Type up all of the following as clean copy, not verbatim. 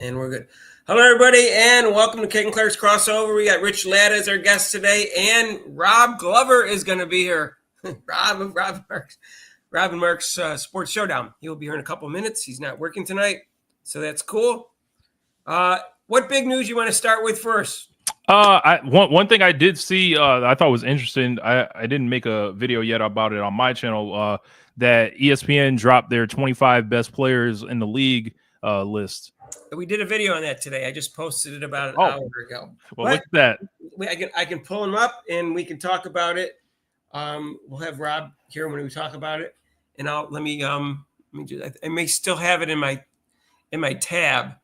And we're good. Hello, everybody, and welcome to Kate and Claire's Crossover. We got Rich Ladd as our guest today, and Rob Glover is going to be here. Rob and Mark's Sports Showdown. He will be here in a couple of minutes. He's not working tonight, so that's cool. What big news you want to start with first? One thing I did see I thought was interesting. I didn't make a video yet about it on my channel. That ESPN dropped their 25 best players in the league list. We did a video on that today. I just posted it about an hour ago. Well, look at that. I can pull them up and we can talk about it. We'll have Rob here when we talk about it, and I may still have it in my tab.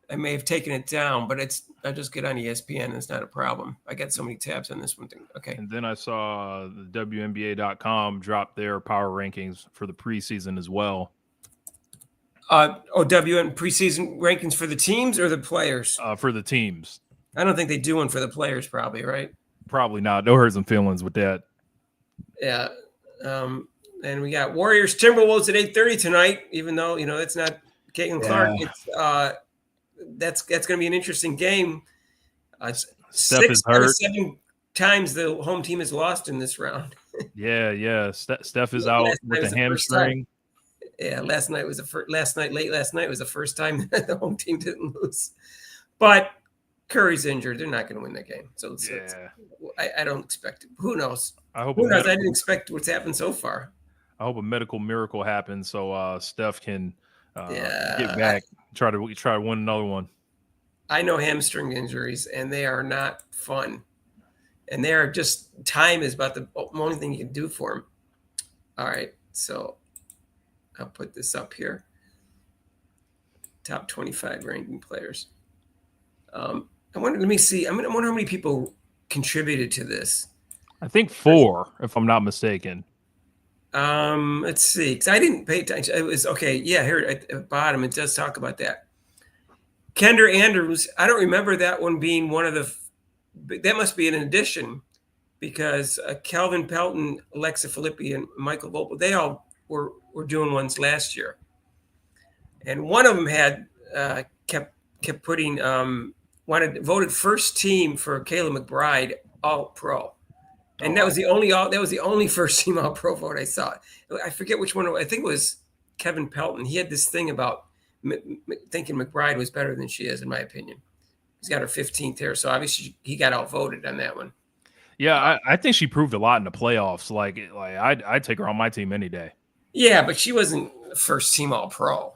I may have taken it down, but I just get on ESPN and it's not a problem. I got so many tabs on this one thing. Okay. And then I saw the WNBA.com drop their power rankings for the preseason as well. WN preseason rankings for the teams or the players? For the teams. I don't think they do one for the players, probably, right? Probably not. No hurt some feelings with that. Yeah. And we got Warriors Timberwolves at 8:30 tonight, even though, it's not Caitlin Clark. It's that's going to be an interesting game. Steph is hurt. 7 times the home team has lost in this round. Yeah. Steph is out with a hamstring. Yeah, late last night was the first time that the home team didn't lose. But Curry's injured. They're not going to win that game. So I don't expect it. Who knows? Who knows? I didn't expect what's happened so far. I hope a medical miracle happens so Steph can get back, try to win another one. I know hamstring injuries, and they are not fun. And they are just, time is about the only thing you can do for them. All right, so I'll put this up here. Top 25 ranking players. I wonder how many people contributed to this. I think 4, if I'm not mistaken. Let's see, because I didn't pay attention. It was okay. Yeah, here at the bottom, it does talk about that. Kendra Andrews, I don't remember that one being one of that must be an addition, because Calvin Pelton, Alexa Filippi, and Michael Vogel, they all were doing ones last year. And one of them had kept putting voted first team for Kayla McBride All-Pro. And that was the only first team All-Pro vote I saw. I forget which one. I think it was Kevin Pelton. He had this thing about thinking McBride was better than she is, in my opinion. He's got her 15th here, so obviously he got outvoted on that one. Yeah, I think she proved a lot in the playoffs. Like I'd take her on my team any day. Yeah, but she wasn't first team All-Pro.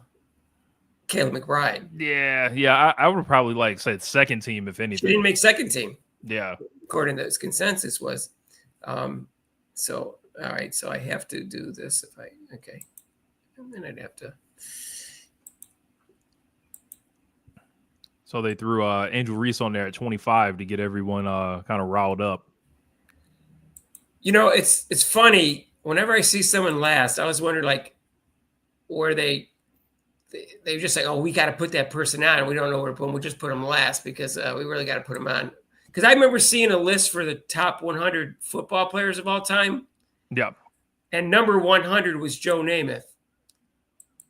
Kayla McBride. Yeah. I would probably said second team, if anything. She didn't make second team. Yeah. According to his consensus was. So, all right. So I have to do this okay. And then I'd have to. So they threw Angel Reese on there at 25 to get everyone kind of riled up. It's funny. Whenever I see someone last, I was wondering, where they just say, oh, we got to put that person on. We don't know where to put them. We'll just put them last because we really got to put them on. Because I remember seeing a list for the top 100 football players of all time. Yeah. And number 100 was Joe Namath.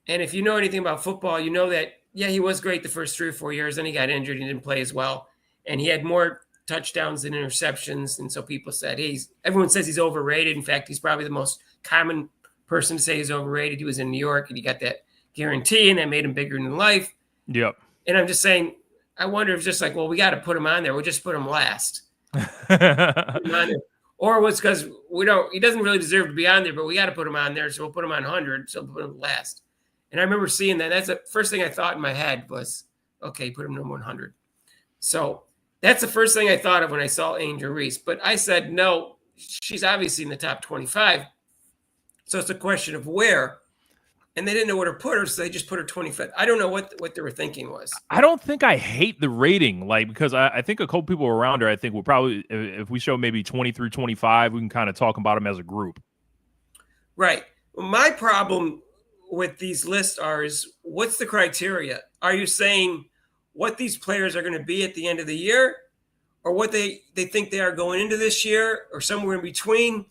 And if you know anything about football, you know that, he was great the first 3 or 4 years. Then he got injured. He didn't play as well. And he had more touchdowns than interceptions. And so people said, everyone says he's overrated. In fact, he's probably the most common person to say he's overrated. He was in New York and he got that guarantee and that made him bigger than life. Yep. And I'm just saying, I wonder if it's just we got to put him on there. We'll just put him last. Or was because he doesn't really deserve to be on there, but we got to put him on there. So we'll put him on 100. So we'll put him last. And I remember seeing that. That's the first thing I thought in my head was, okay, put him number 100. So that's the first thing I thought of when I saw Angel Reese. But I said, no, she's obviously in the top 25. So it's a question of where. And they didn't know where to put her, so they just put her 25th. I don't know what they were thinking was. I don't think I hate the rating, because I think a couple people around her, I think, will probably, if we show maybe 20 through 25, we can kind of talk about them as a group. Right. My problem with these lists is, what's the criteria? Are you saying what these players are going to be at the end of the year, or what they think they are going into this year, or somewhere in between?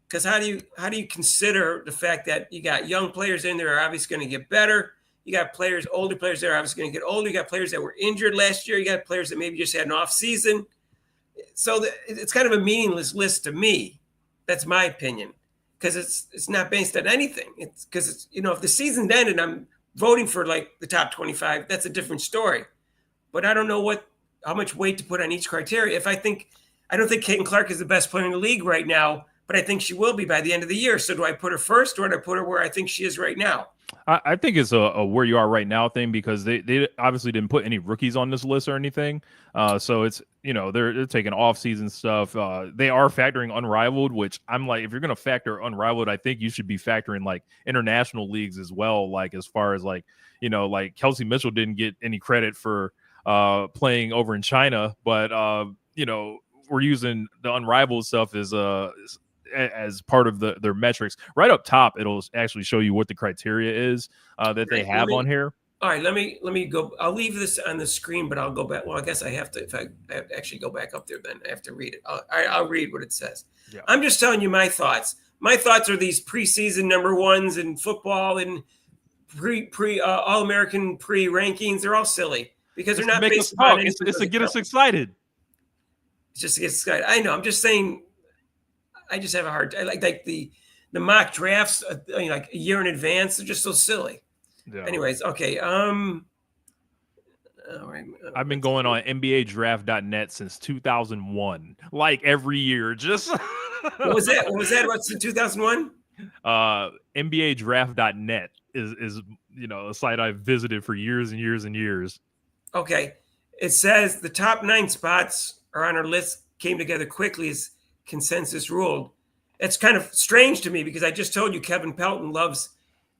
Because how do you consider the fact that you got young players in there are obviously going to get better? You got players, older players that are obviously going to get older. You got players that were injured last year. You got players that maybe just had an off season. So it's kind of a meaningless list to me. That's my opinion, because it's not based on anything. It's because it's, if the season's ended and I'm voting for like the top 25, that's a different story. But I don't know how much weight to put on each criteria. I don't think Caitlin Clark is the best player in the league right now, but I think she will be by the end of the year. So do I put her first, or do I put her where I think she is right now? I think it's a where you are right now thing, because they obviously didn't put any rookies on this list or anything. So it's, they're taking off-season stuff. They are factoring unrivaled, which I'm like, if you're going to factor unrivaled, I think you should be factoring like international leagues as well. Like as far as like, like Kelsey Mitchell didn't get any credit for playing over in China, but we're using the unrivaled stuff as part of their metrics. Right up top, it'll actually show you what the criteria is that they have on here. All right, let me go. I'll leave this on the screen, but I'll go back. Well, I guess I have to. If I have to actually go back up there, then I have to read it. I'll read what it says. Yeah. I'm just telling you my thoughts. My thoughts are these preseason number ones in football and All-American pre-rankings. They're all silly because they're not based on anything. It's to get us excited. It's just to get us excited. I know. I'm just saying. I just have a hard time. Like the mock drafts, like a year in advance. They're just so silly. Yeah. Anyways, okay. All right. I've been going on NBADraft.net since 2001. Like every year, just. What was that? What's in 2001? NBADraft.net is a site I've visited for years and years and years. Okay, it says the top 9 spots are on our list. Came together quickly as consensus ruled. It's kind of strange to me because I just told you Kevin Pelton loves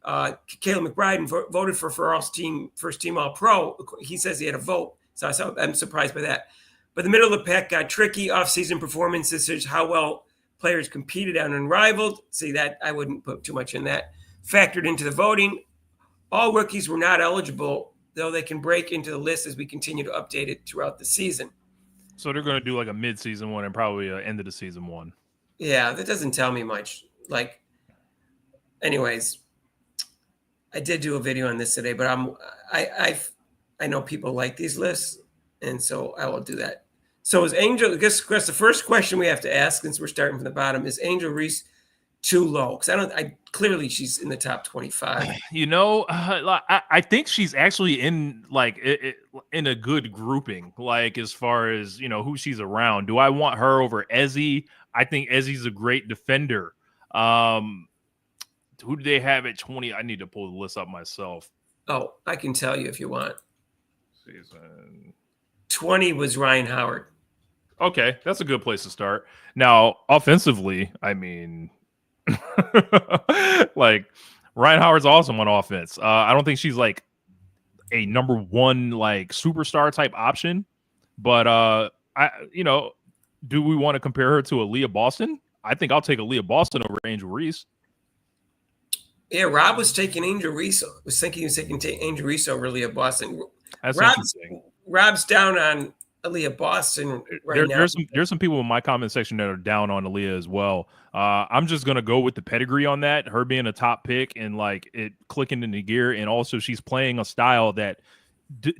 Caleb McBride and voted for Farrell's team, first team All-Pro. He says he had a vote, so I'm surprised by that. But the middle of the pack got tricky. Off-season performances is how well players competed on Unrivaled. See, that I wouldn't put too much in that. Factored into the voting. All rookies were not eligible, though they can break into the list as we continue to update it throughout the season. So they're going to do like a mid-season one and probably an end of the season one. Yeah, that doesn't tell me much. Like, anyways, I did do a video on this today, but I know people like these lists, and so I will do that. So is Angel? I guess the first question we have to ask, since we're starting from the bottom, is Angel Reese too low? Because clearly she's in the top 25. I think she's actually in in a good grouping, like as far as who she's around. Do I want her over Ezzy? I think Ezzy's a great defender. Who do they have at 20? I need to pull the list up myself. Oh, I can tell you if you want. Season 20 was Ryan Howard. Okay, that's a good place to start. Now, offensively, I mean, like Ryan Howard's awesome on offense. I don't think she's like a number one like superstar type option, but do we want to compare her to Aliyah Boston? I think I'll take Aliyah Boston over Angel Reese. Yeah, Rob was taking Angel Reese. Was thinking he was taking Angel Reese over Aliyah Boston. That's interesting. Rob's down on Aliyah Boston right now. There's some people in my comment section that are down on Aliyah as well. I'm just gonna go with the pedigree on that. Her being a top pick and like it clicking into gear, and also she's playing a style that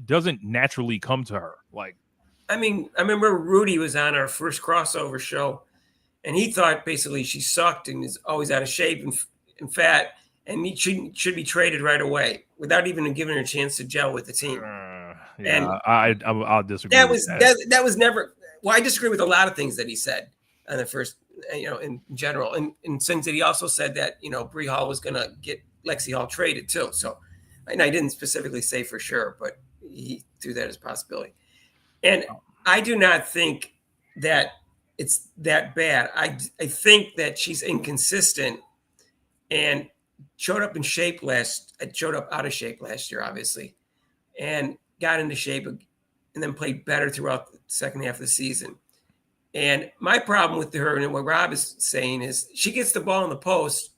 doesn't naturally come to her. Like, I mean, I remember Rudy was on our first crossover show, and he thought basically she sucked and is always out of shape and fat, and he should be traded right away without even giving her a chance to gel with the team. And I'll disagree. That was never. Well, I disagree with a lot of things that he said on the first, in general, and since that he also said that Bree Hall was going to get Lexi Hall traded too. So, and I didn't specifically say for sure, but he threw that as a possibility. And I do not think that it's that bad. I think that she's inconsistent and showed up out of shape last year, obviously, and got into shape and then played better throughout the second half of the season. And my problem with her and what Rob is saying is she gets the ball in the post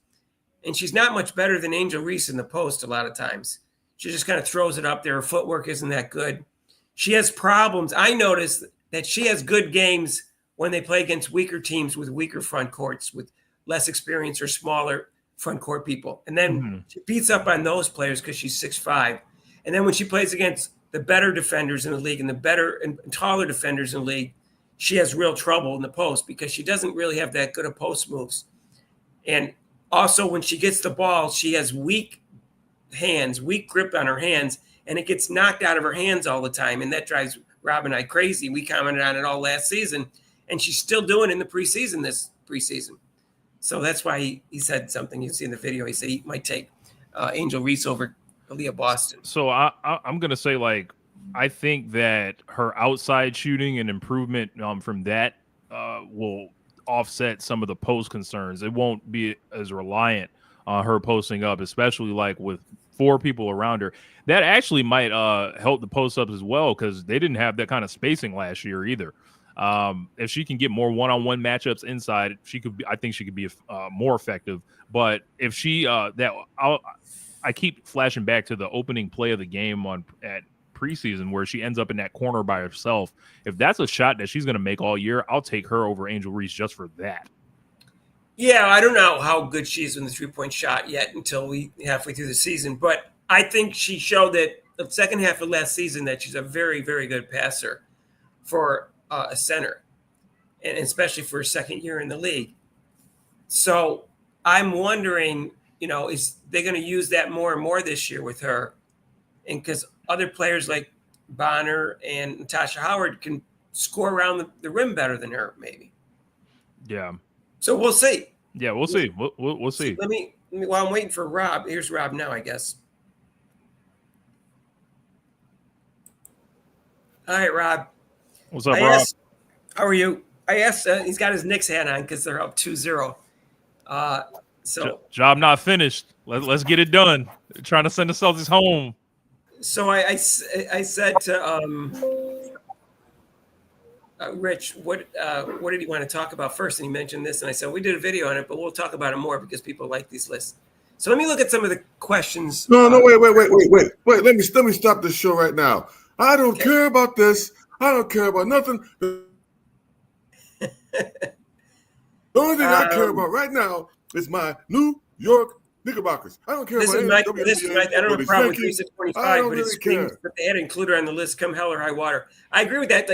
and she's not much better than Angel Reese in the post a lot of times. She just kind of throws it up there. Her footwork isn't that good. She has problems. I noticed that she has good games when they play against weaker teams with weaker front courts, with less experience or smaller front court people. And then she beats up on those players because she's 6'5". And then when she plays against the better defenders in the league and the better and taller defenders in the league, she has real trouble in the post because she doesn't really have that good of post moves. And also when she gets the ball, she has weak hands, weak grip on her hands, and it gets knocked out of her hands all the time. And that drives Rob and I crazy. We commented on it all last season, and she's still doing it in the preseason this preseason. So that's why he said something. You see in the video, he said he might take Angel Reese over Aliyah Boston. So I'm going to say, like, I think that her outside shooting and improvement from that will offset some of the post concerns. It won't be as reliant on her posting up, especially like with 4 people around her. That actually might help the post ups as well because they didn't have that kind of spacing last year either. If she can get more one-on-one matchups inside, I think she could be more effective. But if she I keep flashing back to the opening play of the game at preseason where she ends up in that corner by herself. If that's a shot that she's going to make all year, I'll take her over Angel Reese just for that. Yeah, I don't know how good she is in the 3-point shot yet until we halfway through the season. But I think she showed that the second half of last season that she's a very, very good passer for a center, and especially for a second year in the league. So I'm wondering, is they going to use that more and more this year with her? And because other players like Bonner and Natasha Howard can score around the rim better than her, maybe. Yeah. So we'll see. Yeah, we'll see. We'll see. Let me while I'm waiting for Rob. Here's Rob now, I guess. All right, Rob. What's up, Rob? How are you? I asked. He's got his Knicks hat on because they're up 2-0. So job not finished. Let's get it done. They're trying to send the Celtics home. So I said to Rich, what did he want to talk about first? And he mentioned this, and I said we did a video on it, but we'll talk about it more because people like these lists. So let me look at some of the questions. No, wait. Let me stop this show right now. I don't care about this. I don't care about nothing. The only thing I care about right now is my New York Knickerbockers. I don't care about I don't have a problem with Reese at 25, but it screams that they had to include her on the list come hell or high water. I agree with that.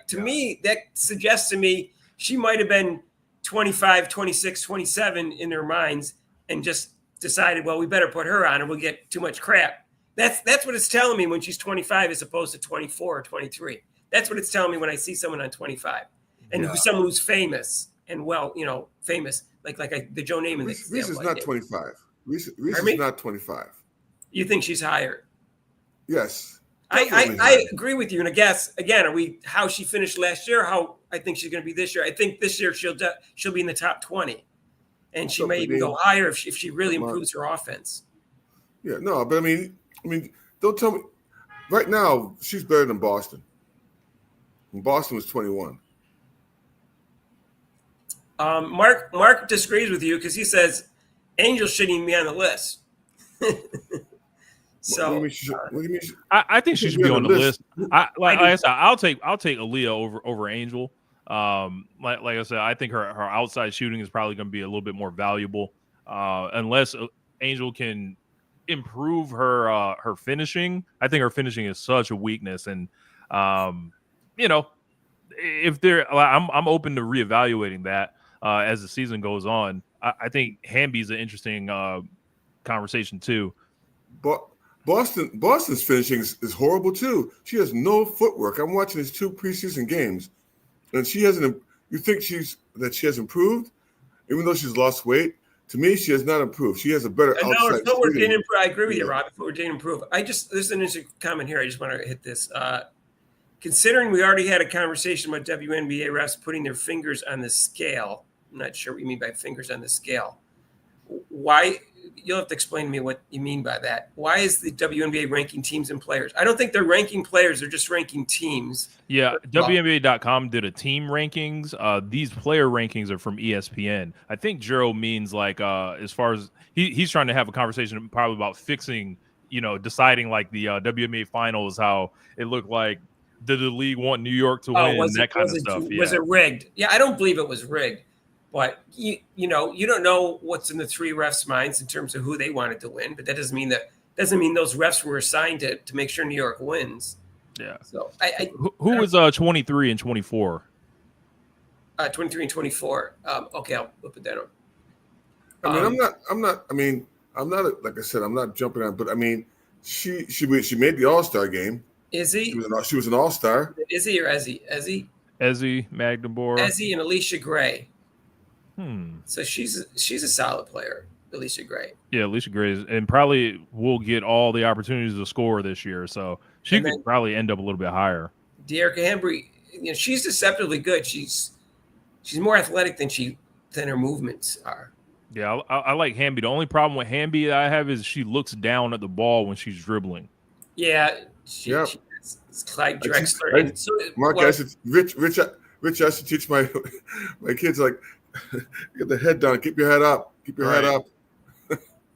To me, that suggests to me she might have been 25, 26, 27 in their minds and just decided, well, we better put her on or we'll get too much crap. That's what it's telling me when she's 25 as opposed to 24 or 23. That's what it's telling me when I see someone on 25 and someone who's famous and famous like the Joe Namath. Reese is not 25. Reese is not 25. You think she's higher? Yes. I agree with you. And I guess again, how she finished last year? How I think she's going to be this year. I think this year she'll be in the top 20, and she may even go higher if she really improves her offense. Yeah, no, but I mean, don't tell me. Right now, she's better than Boston. And Boston was 21. Mark disagrees with you because he says Angel shouldn't even be on the list. So what do you mean I think she should be on the list. I said, I'll take Aliyah over Angel. Like I said, I think her outside shooting is probably going to be a little bit more valuable unless Angel can improve her finishing. I think her finishing is such a weakness, and if I'm open to reevaluating that as the season goes on. I think Hamby's an interesting conversation too. But Boston's finishing is horrible too. She has no footwork. I'm watching his 2 preseason games, and she hasn't. You think she has improved, even though she's lost weight? To me, she has not improved. She has a better outside shooting. I agree with you, Rob. Footwork didn't improve. There's an interesting comment here. I just want to hit this. Considering we already had a conversation about WNBA refs putting their fingers on the scale, I'm not sure what you mean by fingers on the scale. Why? You'll have to explain to me what you mean by that. Why is the WNBA ranking teams and players? I don't think they're ranking players. They're just ranking teams. Yeah, WNBA.com did a team rankings. These player rankings are from ESPN. I think Jero means like as far as he's trying to have a conversation probably about fixing, deciding like the WNBA finals, how it looked like. Did the league want New York to win? That kind of stuff. Was it rigged? Yeah, I don't believe it was rigged. But you don't know what's in the three refs' minds in terms of who they wanted to win. But that doesn't mean those refs were assigned to make sure New York wins. Yeah. So who was 23 and 24? 23 and 24. Okay, I'll put that on. I mean, I'm not. Like I said, I'm not jumping on. But I mean, she made the All-Star game. Izzy? She was an All-Star. Izzy or Ezzy? Ezzy Magdeburg. Ezzy and Alicia Gray. Hmm. So she's a solid player, Alicia Gray. Yeah, Alicia Gray is, and probably will get all the opportunities to score this year. So she could probably end up a little bit higher. De'Erica Hembry, she's deceptively good. She's more athletic than her movements are. Yeah, I like Hamby. The only problem with Hamby that I have is she looks down at the ball when she's dribbling. Yeah, it's Clyde Drexler. Mark, Rich has to teach my kids, like, get the head down, keep your head up, head up.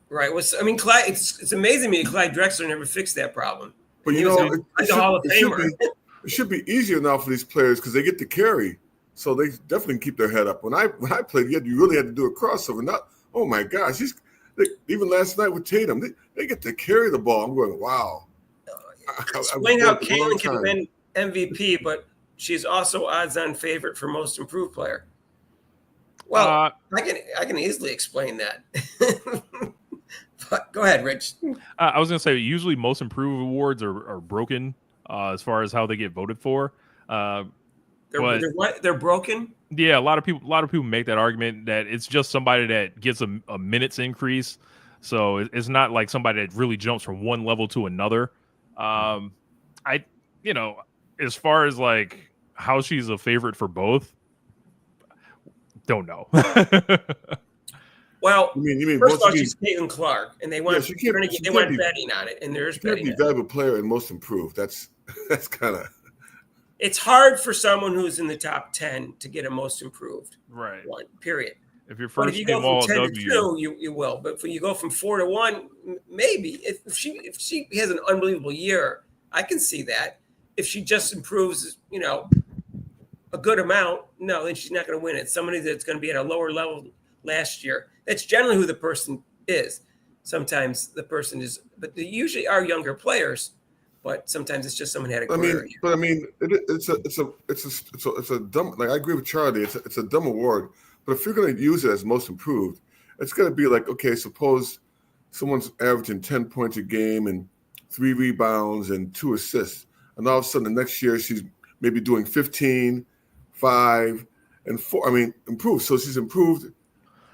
Right. Well, I mean, Clyde. It's amazing to me Clyde Drexler never fixed that problem. But it should be easier now for these players because they get to carry. So they definitely keep their head up. When I played, you really had to do a crossover. Not, oh my gosh, even last night with Tatum, they get to carry the ball. I'm going, wow. Explain how Caitlin can win MVP, but she's also odds-on favorite for most improved player. Well, I can easily explain that. But go ahead, Rich. I was going to say usually most improved awards are broken as far as how they get voted for. They're broken. Yeah, a lot of people make that argument that it's just somebody that gets a minutes increase, so it's not like somebody that really jumps from one level to another. As far as like how she's a favorite for both, don't know. Well, you mean first of all, she's Caitlin Clark, and they want betting on it, and there's betting. She can't be valuable player and most improved. That's kind of. It's hard for someone who's in the top 10 to get a most improved. Right. One, period. If you're first, if you go from 10 to 2, you will. But when you go from 4 to 1, maybe. If she has an unbelievable year, I can see that. If she just improves, a good amount, no, then she's not going to win it. Somebody that's going to be at a lower level last year. That's generally who the person is. Sometimes the person is, but they usually are younger players. But sometimes it's just someone had a career. It's a dumb. Like I agree with Charlie. It's a dumb award. But if you're going to use it as most improved, it's going to be like, okay, suppose someone's averaging 10 points a game and 3 rebounds and 2 assists, and all of a sudden the next year she's maybe doing 15, 5, and 4. I mean, improved. So she's improved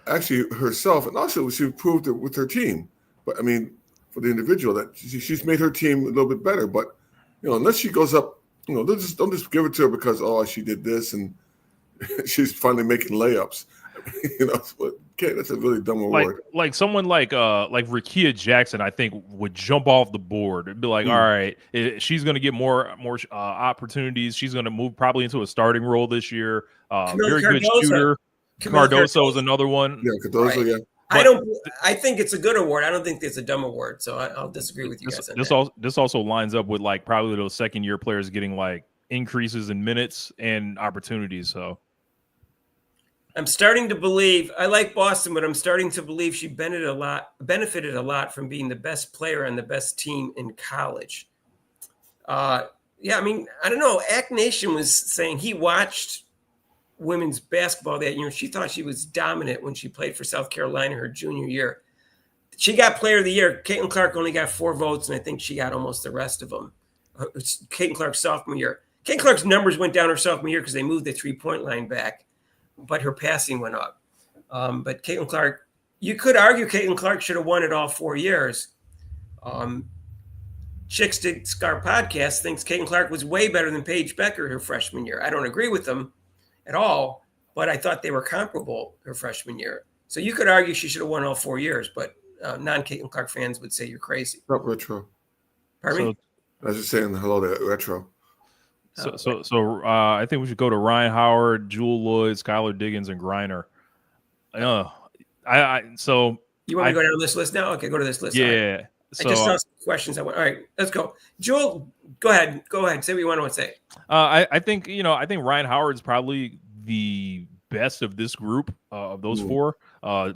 actually herself, and also she improved with her team. But I mean. For the individual, that she's made her team a little bit better, but unless she goes up, don't just give it to her because she did this and she's finally making layups. That's a really dumb award. Like someone like Rickea Jackson, I think would jump off the board. It'd be like, all right, she's going to get more opportunities. She's going to move probably into a starting role this year. Very good shooter. Cardoso is another one. Yeah, Cardoso. Right. Yeah. I think it's a good award. I don't think it's a dumb award. So I'll disagree with you guys on that. This also lines up with like probably those second-year players getting like increases in minutes and opportunities. So I'm starting to believe I like Boston, but I'm starting to believe she benefited a lot from being the best player on the best team in college. I mean, I don't know. Act Nation was saying he watched women's basketball that year. She thought she was dominant when she played for South Carolina her junior year. She got player of the year. Caitlin Clark only got 4 votes, and I think she got almost the rest of them. Caitlin Clark's sophomore year. Caitlin Clark's numbers went down her sophomore year because they moved the 3-point line back, but her passing went up. But Caitlin Clark, you could argue Caitlin Clark should have won it all 4 years. Chicks Dig Scar podcast thinks Caitlin Clark was way better than Paige Becker her freshman year. I don't agree with them at all, but I thought they were comparable her freshman year. So you could argue she should have won all 4 years, but non-Caitlin Clark fans would say you're crazy. Not retro. Pardon me? I was just saying hello to retro. So I think we should go to Ryan Howard, Jewel Lloyd, Skylar Diggins, and Griner. So you want me to go down this list now? Okay, go to this list. Yeah. Right. So, I just saw some questions. All right, let's go. Jewel, go ahead. Say what you want to say. I think Ryan Howard's probably the best of this group of those four,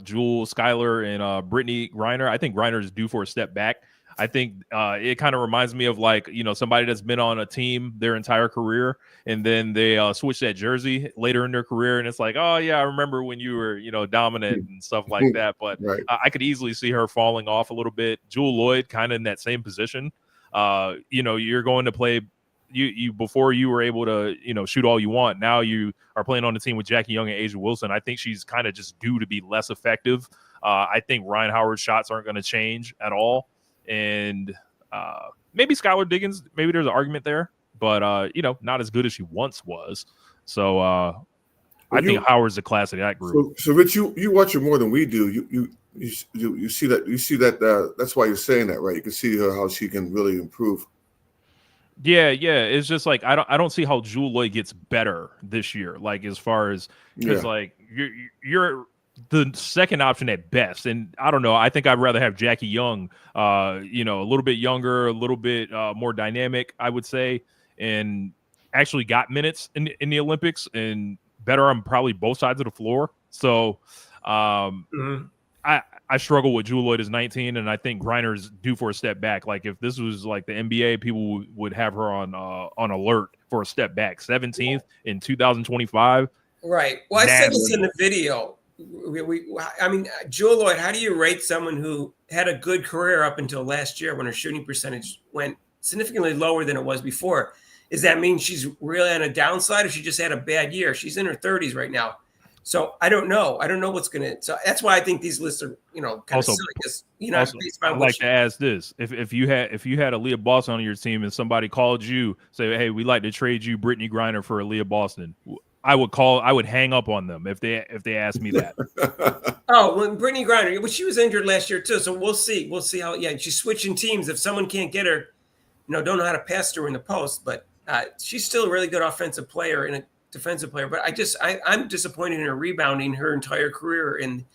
Jewel, Skylar, and Brittany Griner. I think Griner is due for a step back. I think it kind of reminds me of like, somebody that's been on a team their entire career and then they switch that jersey later in their career. And it's like, oh, yeah, I remember when you were, dominant and stuff like that. But right. I could easily see her falling off a little bit. Jewel Lloyd kind of in that same position. You're going to play you before you were able to, shoot all you want. Now you are playing on the team with Jackie Young and Asia Wilson. I think she's kind of just due to be less effective. I think Ryan Howard's shots aren't going to change at all. And maybe Skylar Diggins, maybe there's an argument there, but not as good as she once was. So I think Howard's the class of that group. So Rich, you watch her more than we do. You see that that's why you're saying that, right? You can see her how she can really improve. Yeah. It's just like I don't see how Jewel Lloyd gets better this year. Like as far as because like you're the second option at best, and I don't know. I think I'd rather have Jackie Young, a little bit younger, a little bit more dynamic, I would say, and actually got minutes in the Olympics and better on probably both sides of the floor. So I struggle with Jewel Lloyd as 19, and I think Griner's due for a step back. Like if this was like the NBA, people would have her on alert for a step back. 17th in 2025. Right. Well, I said this in the video. I mean, Jewel Lloyd, how do you rate someone who had a good career up until last year when her shooting percentage went significantly lower than it was before? Does that mean she's really on a downside or she just had a bad year? She's in her 30s right now. So I don't know. I don't know what's going to – so that's why I think these lists are, kind of silly. Because, I'd like to ask this. If you had Aliyah Boston on your team and somebody called you, say, hey, we'd like to trade you Brittany Griner for Aliyah Boston – I would hang up on them if they asked me that. Well, Brittany Griner, well, she was injured last year too, so we'll see. We'll see how. Yeah, she's switching teams. If someone can't get her, don't know how to pass to her in the post, but she's still a really good offensive player and a defensive player. But I'm disappointed in her rebounding her entire career in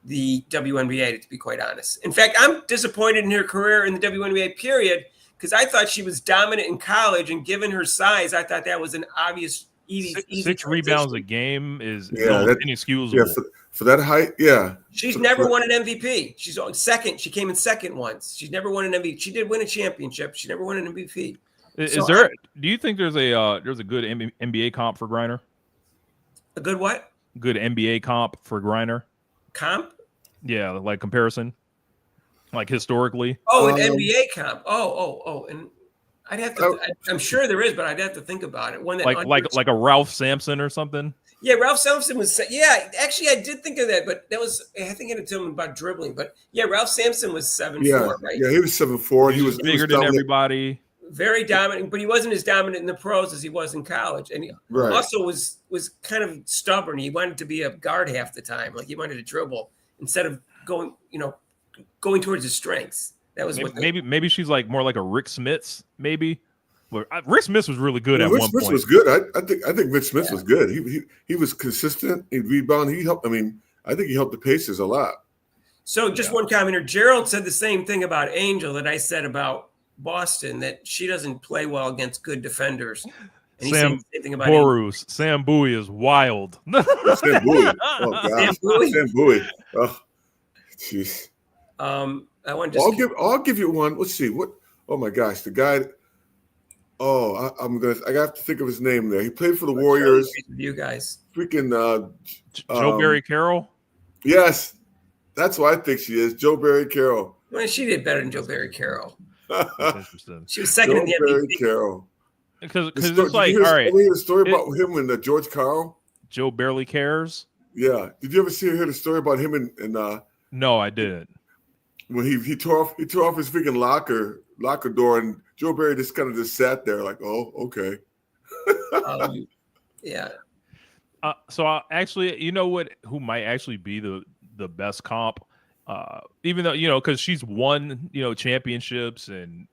the WNBA, to be quite honest. In fact, I'm disappointed in her career in the WNBA period because I thought she was dominant in college, and given her size, I thought that was an obvious. Easy six rebounds a game is inexcusable. Yeah, for that height, yeah. She's never won an MVP. She's second. She came in second once. She's never won an MVP. She did win a championship. She never won an MVP. Do you think there's a good NBA comp for Griner? A good what? Good NBA comp for Griner. Comp? Yeah, like comparison, like historically. Oh, an NBA comp. Oh, and. I'd have to. I'm sure there is, but I'd have to think about it. One that like a Ralph Sampson or something. Yeah, Ralph Sampson was. Yeah, actually, I did think of that, but that was. I think it told him about dribbling, but yeah, Ralph Sampson was 7'4", right? Yeah, he was 7'4". He was bigger than everybody. Very dominant, but he wasn't as dominant in the pros as he was in college, and he also was kind of stubborn. He wanted to be a guard half the time, like he wanted to dribble instead of going towards his strengths. That was maybe she's like more like a Rick Smits, maybe. Rick Smits was really good at Rick one Smits point. Was good. I think Rick Smits was good. He was consistent. He rebounded. He helped. I mean, I think he helped the Pacers a lot. So just one commenter, Gerald said the same thing about Angel that I said about Boston, that she doesn't play well against good defenders. And Sam Borus, Sam Bowie is wild. Sam Bowie. Oh God. Sam Bowie. Oh, jeez. I'll give you one. Let's see what. Oh my gosh, the guy. Oh, I have to think of his name there. He played for the Warriors. You guys, freaking Joe Barry Carroll. Yes, that's what I think she is. Joe Barry Carroll. Well, she did better than Joe Barry Carroll. That's interesting. She was second in the MVP. Barry Carroll. Because it's like, all right. Did you hear the story about him and George Karl? Joe barely cares. Yeah. Did you ever hear the story about him and No, I didn't. When he tore off his freaking locker door, and Joe Barry just kind of just sat there like, oh, okay. Yeah. So actually, you know what? Who might actually be the best comp? Even though because she's won championships and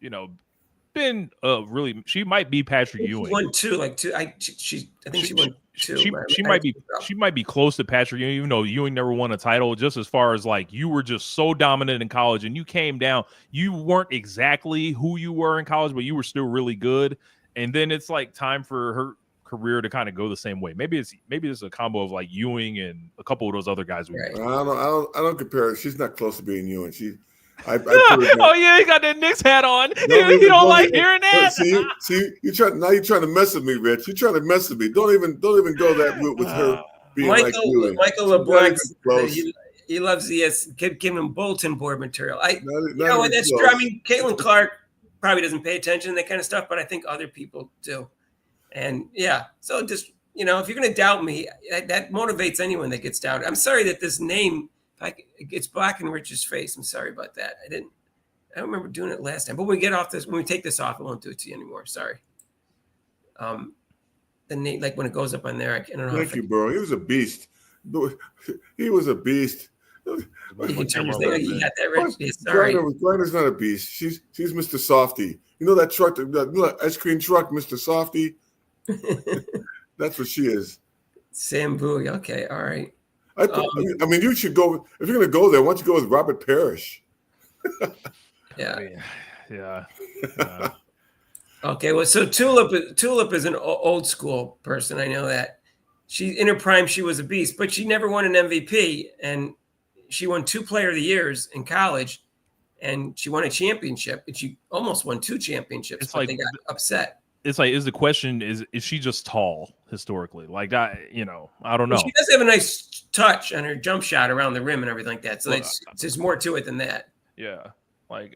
been really, she might be Patrick Ewing. She won two. I think she won two. She might be close to Patrick Ewing, even though Ewing never won a title. Just as far as like you were just so dominant in college, and you came down. You weren't exactly who you were in college, but you were still really good. And then it's like time for career to kind of go the same way. Maybe it's a combo of like Ewing and a couple of those other guys. Right. I don't compare her. She's not close to being Ewing. Oh yeah, he got that Knicks hat on. He don't like hearing that. See, you're trying to mess with me, Rich. You're trying to mess with me. Don't even go that route with her being like Ewing. Michael LeBlanc, he loves giving him bulletin board material. That's true. I mean, Caitlin Clark probably doesn't pay attention to that kind of stuff, but I think other people do. And yeah, so just if you're going to doubt me, that motivates anyone that gets doubted. I'm sorry that this name. It's black in Rich's face. I'm sorry about that. I don't remember doing it last time. But when we take this off, I won't do it to you anymore. Sorry. The name, like when it goes up on there, I don't know. Thank you, bro. He was a beast. He was a beast. You got that right. Sorry. Griner's not a beast. She's Mr. Softy. You know that truck, that ice cream truck, Mr. Softy? That's what she is. Sam Bowie. Okay. All right. I mean, you should go if you're going to go there. Why don't you go with Robert Parrish? Yeah. Okay. Well, so Tulip is an old school person. I know that. She in her prime, she was a beast, but she never won an MVP, and she won 2 Player of the Years in college, and she won a championship, and she almost won 2 championships. But they got upset. It's like, is the question is she just tall historically? Like that, I don't know. Well, she does have a nice touch on her jump shot around the rim and everything like that. So there's more to it than that. Yeah, like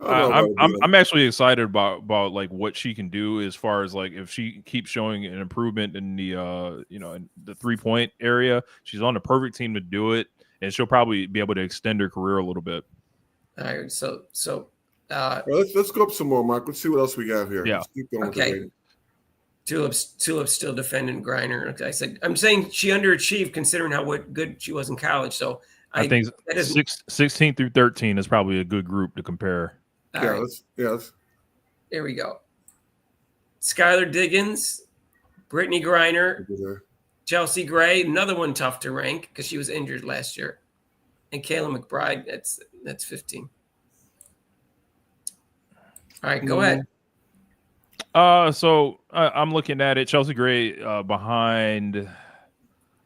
I'm actually excited about like what she can do as far as like if she keeps showing an improvement in the in the 3-point area. She's on the perfect team to do it, and she'll probably be able to extend her career a little bit. All right, so. Let's go up some more, Mark. Let's see what else we have here. Yeah. Let's keep going. Okay. Tulip's still defending Griner. Okay, I'm saying she underachieved considering how good she was in college. So I think 16 through 13 is probably a good group to compare. Let's. There we go. Skylar Diggins, Brittany Griner, Chelsea Gray, another one tough to rank because she was injured last year, and Kayla McBride. That's 15. All right, go ahead. So I'm looking at it. Chelsea Gray behind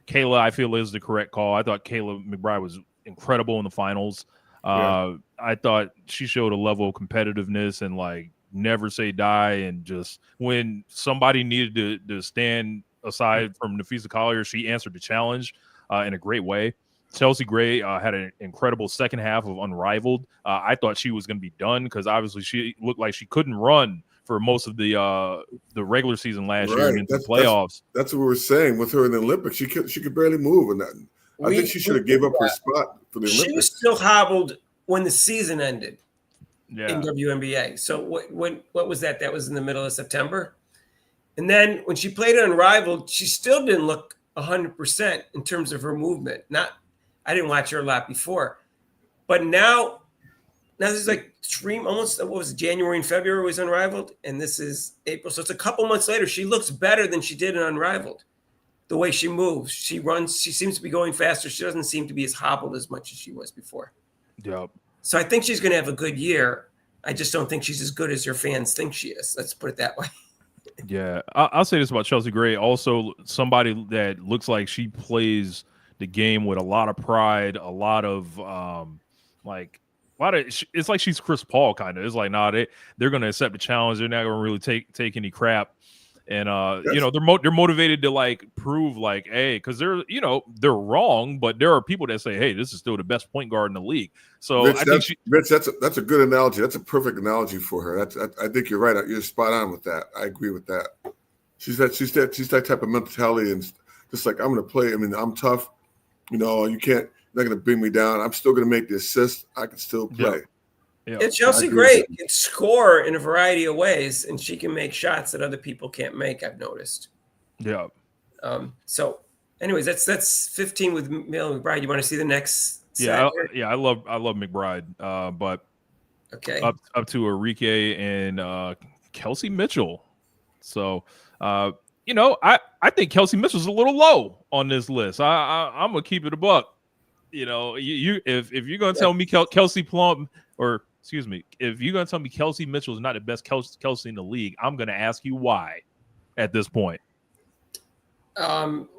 Kayla, I feel is the correct call. I thought Kayla McBride was incredible in the finals. I thought she showed a level of competitiveness and like never say die. And just when somebody needed to stand aside from Nafisa Collier, she answered the challenge in a great way. Chelsea Gray had an incredible second half of Unrivaled. I thought she was going to be done because obviously she looked like she couldn't run for most of the regular season last year and into the playoffs. That's what we were saying with her in the Olympics. She could barely move, and I think she should have gave up her spot for the Olympics. She was still hobbled when the season ended in WNBA. So what was that? That was in the middle of September. And then when she played Unrivaled, she still didn't look 100% in terms of her movement. I didn't watch her a lot before, but now this is like almost what was it, January and February was Unrivaled, and this is April. So it's a couple months later. She looks better than she did in Unrivaled. The way she moves, she runs, she seems to be going faster. She doesn't seem to be as hobbled as much as she was before. Yep. So I think she's going to have a good year. I just don't think she's as good as her fans think she is. Let's put it that way. Yeah, I'll say this about Chelsea Gray. Also, somebody that looks like she plays the game with a lot of pride, a lot of it's like she's Chris Paul kind of. It's like, they're going to accept the challenge. They're not going to really take any crap. And they're motivated to like prove like, hey, because they're wrong, but there are people that say, hey, this is still the best point guard in the league. So Rich, I think Rich, that's a good analogy. That's a perfect analogy for her. I think you're right. You're spot on with that. I agree with that. She's that type of mentality, and just like, I'm going to play. I mean, I'm tough. You're not going to bring me down. I'm still going to make the assist. I can still play. Yeah. And Chelsea Gray can score in a variety of ways, and she can make shots that other people can't make, I've noticed. Yeah. So, anyways, that's 15 with Mel McBride. You want to see the next? Yeah, I love McBride, but okay, up to Enrique and Kelsey Mitchell. So, I think Kelsey Mitchell's a little low on this list. I'm gonna keep it a buck. If you're gonna tell me Kelsey Plum, or excuse me, if you're gonna tell me Kelsey Mitchell is not the best Kelsey in the league, I'm gonna ask you why. At this point,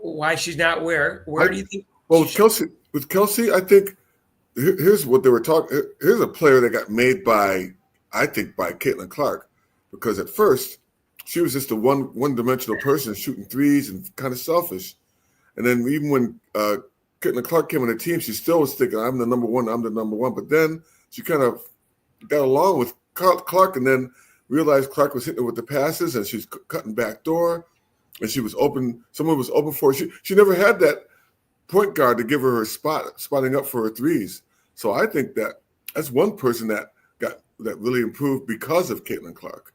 Why she's not where? Where do you think? Well, with Kelsey, I think here's what they were talking. Here's a player that got made by Caitlin Clark, because at first she was just a one-dimensional person shooting threes and kind of selfish, and then even when Caitlin Clark came on the team, she still was thinking, I'm the number one. But then she kind of got along with Clark, and then realized Clark was hitting her with the passes, and she's cutting back door, and she was open. Someone was open for her. She never had that point guard to give her spotting up for her threes. So I think that's one person that really improved because of Caitlin Clark.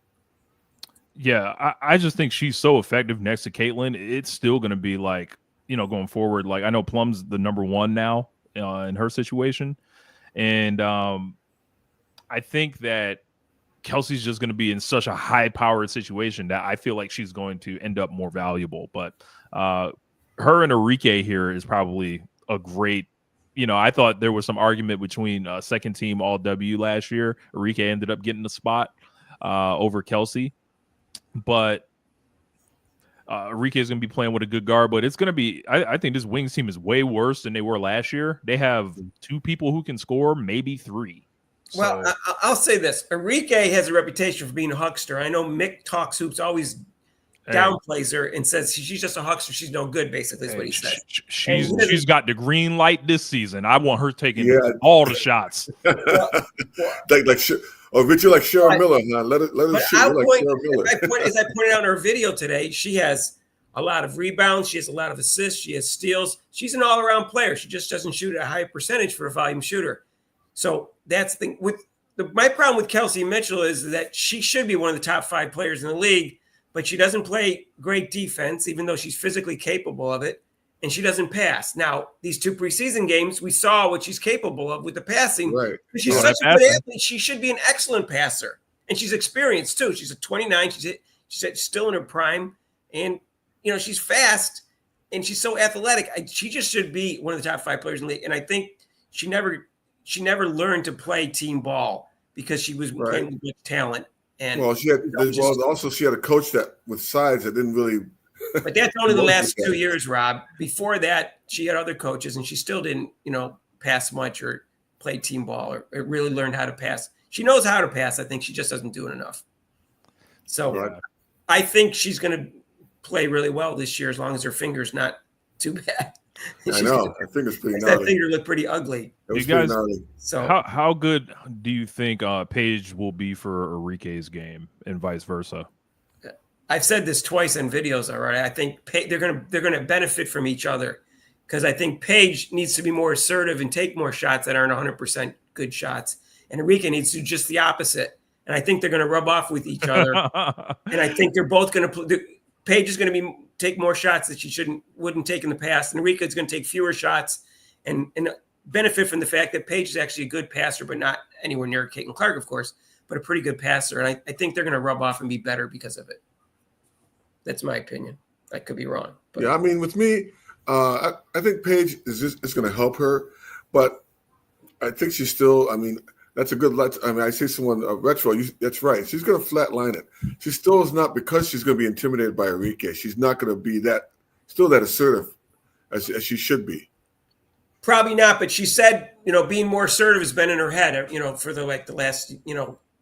Yeah, I just think she's so effective next to Caitlin. It's still going to be like, going forward. Like, I know Plum's the number one now in her situation, and I think that Kelsey's just going to be in such a high-powered situation that I feel like she's going to end up more valuable. But her and Enrique here is probably a great, I thought there was some argument between second team all W last year. Enrique ended up getting the spot over Kelsey. But Enrique is going to be playing with a good guard. But it's going to be, I think this Wings team is way worse than they were last year. They have 2 people who can score, maybe 3. Well, So, I'll say this. Enrique has a reputation for being a huckster. I know Mick Talks Hoops always downplays her and says she's just a huckster. She's no good, basically, is what he says. She's got the green light this season. I want her taking all the shots. like Richard, like Cheryl Miller. Huh? Let it shoot like Cheryl Miller. As I pointed out in her video today, she has a lot of rebounds. She has a lot of assists. She has steals. She's an all-around player. She just doesn't shoot at a high percentage for a volume shooter. So that's the thing. My problem with Kelsey Mitchell is that she should be one of the top 5 players in the league, but she doesn't play great defense, even though she's physically capable of it, and she doesn't pass. Now, these 2 preseason games, we saw what she's capable of with the passing. Right. She's such a good athlete. She should be an excellent passer, and she's experienced too. She's a 29. She's still in her prime, and she's fast, and she's so athletic. She just should be one of the top 5 players in the league, and I think she never learned to play team ball because she was playing with talent. And she had a coach that with size that didn't really. But that's only the last 2 years, Rob. Before that, she had other coaches, and she still didn't, pass much or play team ball or really learn how to pass. She knows how to pass. I think she just doesn't do it enough. So I think she's going to play really well this year as long as her finger's not too bad. I know. Her finger's pretty gnarly. That finger looked pretty ugly. You guys, so how good do you think Paige will be for Enrique's game and vice versa? I've said this twice in videos already. I think they're gonna benefit from each other, because I think Paige needs to be more assertive and take more shots that aren't 100% good shots, and Enrique needs to do just the opposite. And I think they're going to rub off with each other. And I think they're both going to Paige is going to take more shots that she wouldn't take in the past, and Enrique is going to take fewer shots and benefit from the fact that Paige is actually a good passer, but not anywhere near Caitlin Clark, of course, but a pretty good passer. And I think they're going to rub off and be better because of it. That's my opinion. I could be wrong. But. Yeah, I mean, with me, I think Paige is going to help her, but I think she's still. I mean, that's a good. I see someone retro. That's right. She's going to flatline it. She still is not, because she's going to be intimidated by Enrique. She's not going to be that assertive as she should be. Probably not, but she said, being more assertive has been in her head, for the last,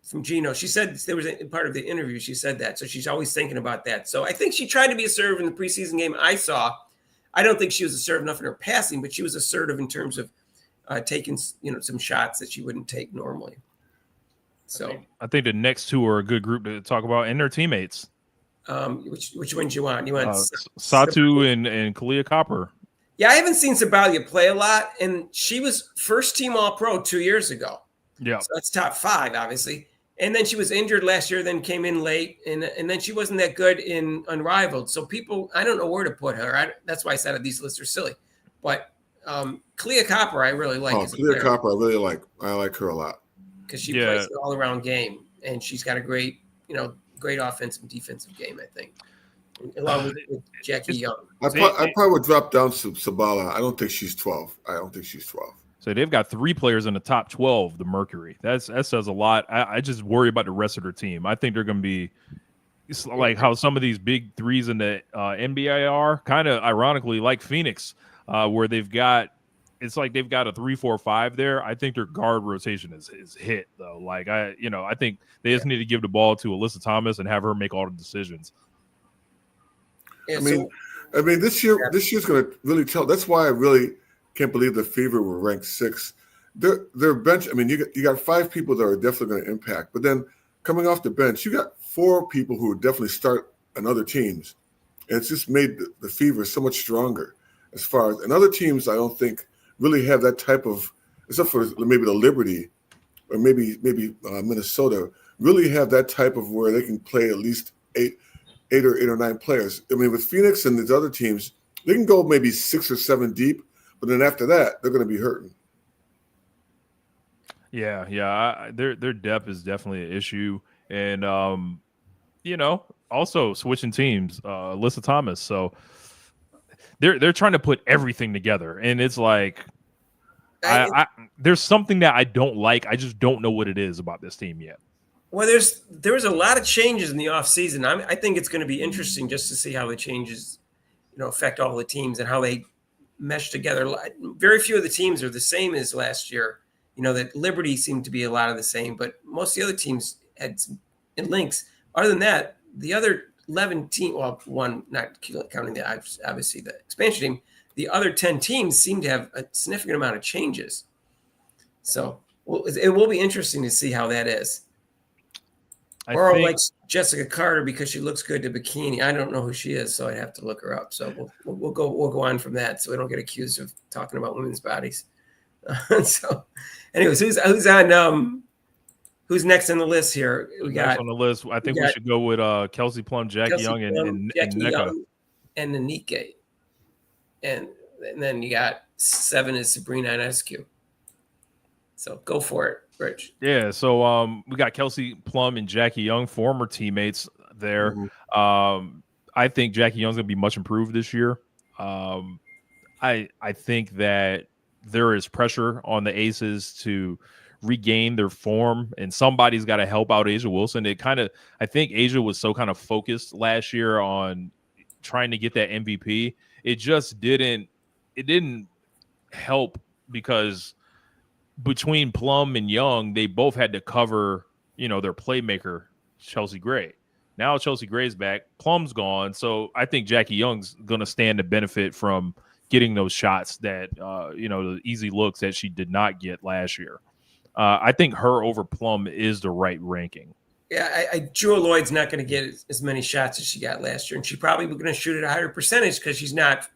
from Gino. She said there was a part of the interview. She said that. So she's always thinking about that. So I think she tried to be assertive in the preseason game I saw. I don't think she was assertive enough in her passing, but she was assertive in terms of taking, some shots that she wouldn't take normally. So I think the next two are a good group to talk about, and their teammates. Which ones you want? You want Satu and Kalia Copper. Yeah, I haven't seen Sabalia play a lot, and she was first team All-Pro 2 years ago. Yeah, so that's top 5, obviously. And then she was injured last year, then came in late, and then she wasn't that good in Unrivaled. So people, I don't know where to put her. That's why I said these lists are silly. But Kalia Copper, I really like. Kalia Copper, I really like. I like her a lot because she plays an all-around game, and she's got a great, great offensive and defensive game, I think. Along with Jackie Young. I probably would drop down to Sabala. I don't think she's 12. So they've got 3 players in the top 12, the Mercury. That says a lot. I just worry about the rest of their team. I think they're going to be it's like how some of these big threes in the NBA are kind of ironically like Phoenix, where they've got a 3-4-5 there. I think their guard rotation is hit though. Like I think they just need to give the ball to Alyssa Thomas and have her make all the decisions. I mean, this year's going to really tell. That's why I really can't believe the Fever were ranked 6th. Their bench. I mean, you got 5 people that are definitely going to impact, but then coming off the bench, you got 4 people who would definitely start on other teams, and it's just made the Fever so much stronger. As far as and other teams, I don't think really have that type of, except for maybe the Liberty or maybe Minnesota, really have that type of where they can play at least 8 or 9 players. I mean, with Phoenix and these other teams, they can go maybe 6 or 7 deep, but then after that, they're going to be hurting. Yeah. Their depth is definitely an issue, and also switching teams, Alyssa Thomas. So they're trying to put everything together, and it's like there's something that I don't like. I just don't know what it is about this team yet. Well, there was a lot of changes in the offseason. I think it's going to be interesting just to see how the changes, affect all the teams and how they mesh together. Very few of the teams are the same as last year. That Liberty seemed to be a lot of the same, but most of the other teams had some links. Other than that, the other 11 teams, well, one not counting obviously the expansion team, the other 10 teams seem to have a significant amount of changes. So it will be interesting to see how that is. Or like Jessica Carter because she looks good to bikini. I don't know who she is, so I'd have to look her up. So we'll go on from that, so we don't get accused of talking about women's bodies. So, anyways, who's on? Who's next on the list here? We got next on the list. I think we should go with Kelsey Plum, Jackie Young, and Nneka. And Enrique. And then you got 7 is Sabrina Ionescu. So go for it, Rich. Yeah, so we got Kelsey Plum and Jackie Young, former teammates there. Mm-hmm. I think Jackie Young's going to be much improved this year. I think that there is pressure on the Aces to regain their form, and somebody's got to help out Asia Wilson. I think Asia was so kind of focused last year on trying to get that MVP. It just didn't help because between Plum and Young, they both had to cover, their playmaker, Chelsea Gray. Now Chelsea Gray's back, Plum's gone. So I think Jackie Young's going to stand to benefit from getting those shots that, the easy looks that she did not get last year. I think her over Plum is the right ranking. Yeah, Jewel Lloyd's not going to get as many shots as she got last year, and she probably was going to shoot at a higher percentage because she's not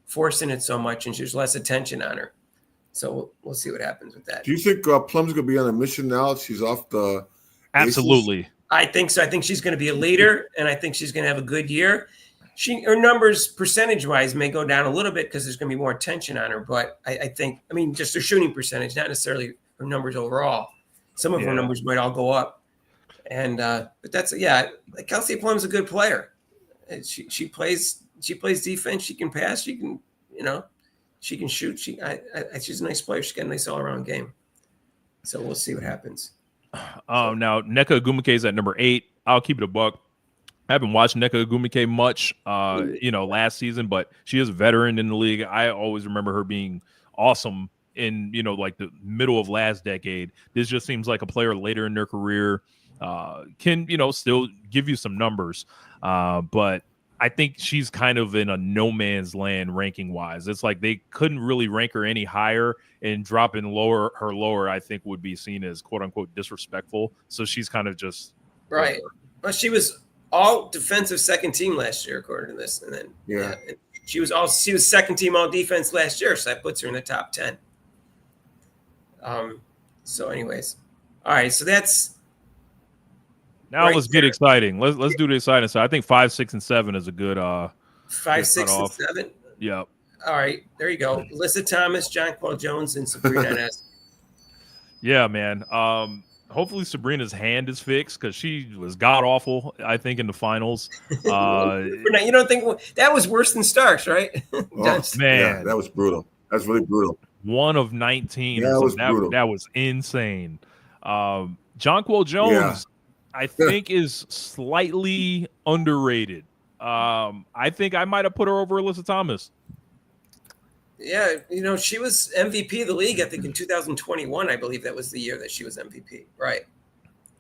forcing it so much, and there's less attention on her. So we'll see what happens with that. Do you think Plum's going to be on a mission now? She's off the Absolutely. Aces? I think so. I think she's going to be a leader, and I think she's going to have a good year. Her numbers percentage-wise may go down a little bit because there's going to be more attention on her, but I think just her shooting percentage, not necessarily her numbers overall. Some of her numbers might all go up. And but that's Kelsey Plum's a good player. She plays defense. She can pass. She can she can shoot. She's a nice player. She's got a nice all around game. So we'll see what happens. Now Nneka Ogwumike is at number 8. I'll keep it a buck. I haven't watched Nneka Ogwumike much, last season, but she is a veteran in the league. I always remember her being awesome in like the middle of last decade. This just seems like a player later in their career. Can still give you some numbers, but I think she's kind of in a no man's land ranking wise. It's like they couldn't really rank her any higher, and dropping her lower I think would be seen as quote unquote disrespectful. So she's kind of just right. Well, she was all defensive second team last year according to this, and then she was second team all defense last year, so that puts her in the top 10. So anyways, all right, so that's. Now let's get exciting. Let's do the exciting. So I think 5, 6, and 7 is a good 5, 6, and 7. Yep. All right, there you go. Alyssa Thomas, Jonquel Jones, and Sabrina Ionescu. Yeah, man. Hopefully Sabrina's hand is fixed because she was god awful. I think in the finals. You don't think that was worse than Starks, right? Oh, man, that was brutal. That's really brutal. 1 of 19. Yeah, that was brutal. That was insane. Jonquel Jones. I think is slightly underrated. I think I might have put her over Alyssa Thomas. Yeah, she was MVP of the league, I think, in 2021. I believe that was the year that she was MVP. Right.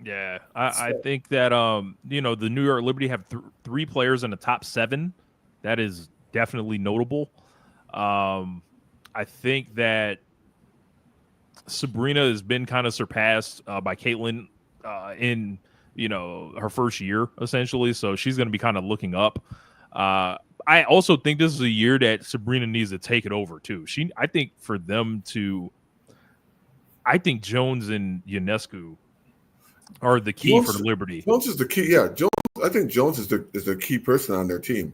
Yeah, I think that the New York Liberty have 3 players in the top 7. That is definitely notable. I think that Sabrina has been kind of surpassed by Caitlin in her first year essentially, so she's going to be kind of looking up. I also think this is a year that Sabrina needs to take it over too. I think Jones and Ionescu are the key for the Liberty. Jones is the key. Yeah, Jones. I think Jones is the key person on their team.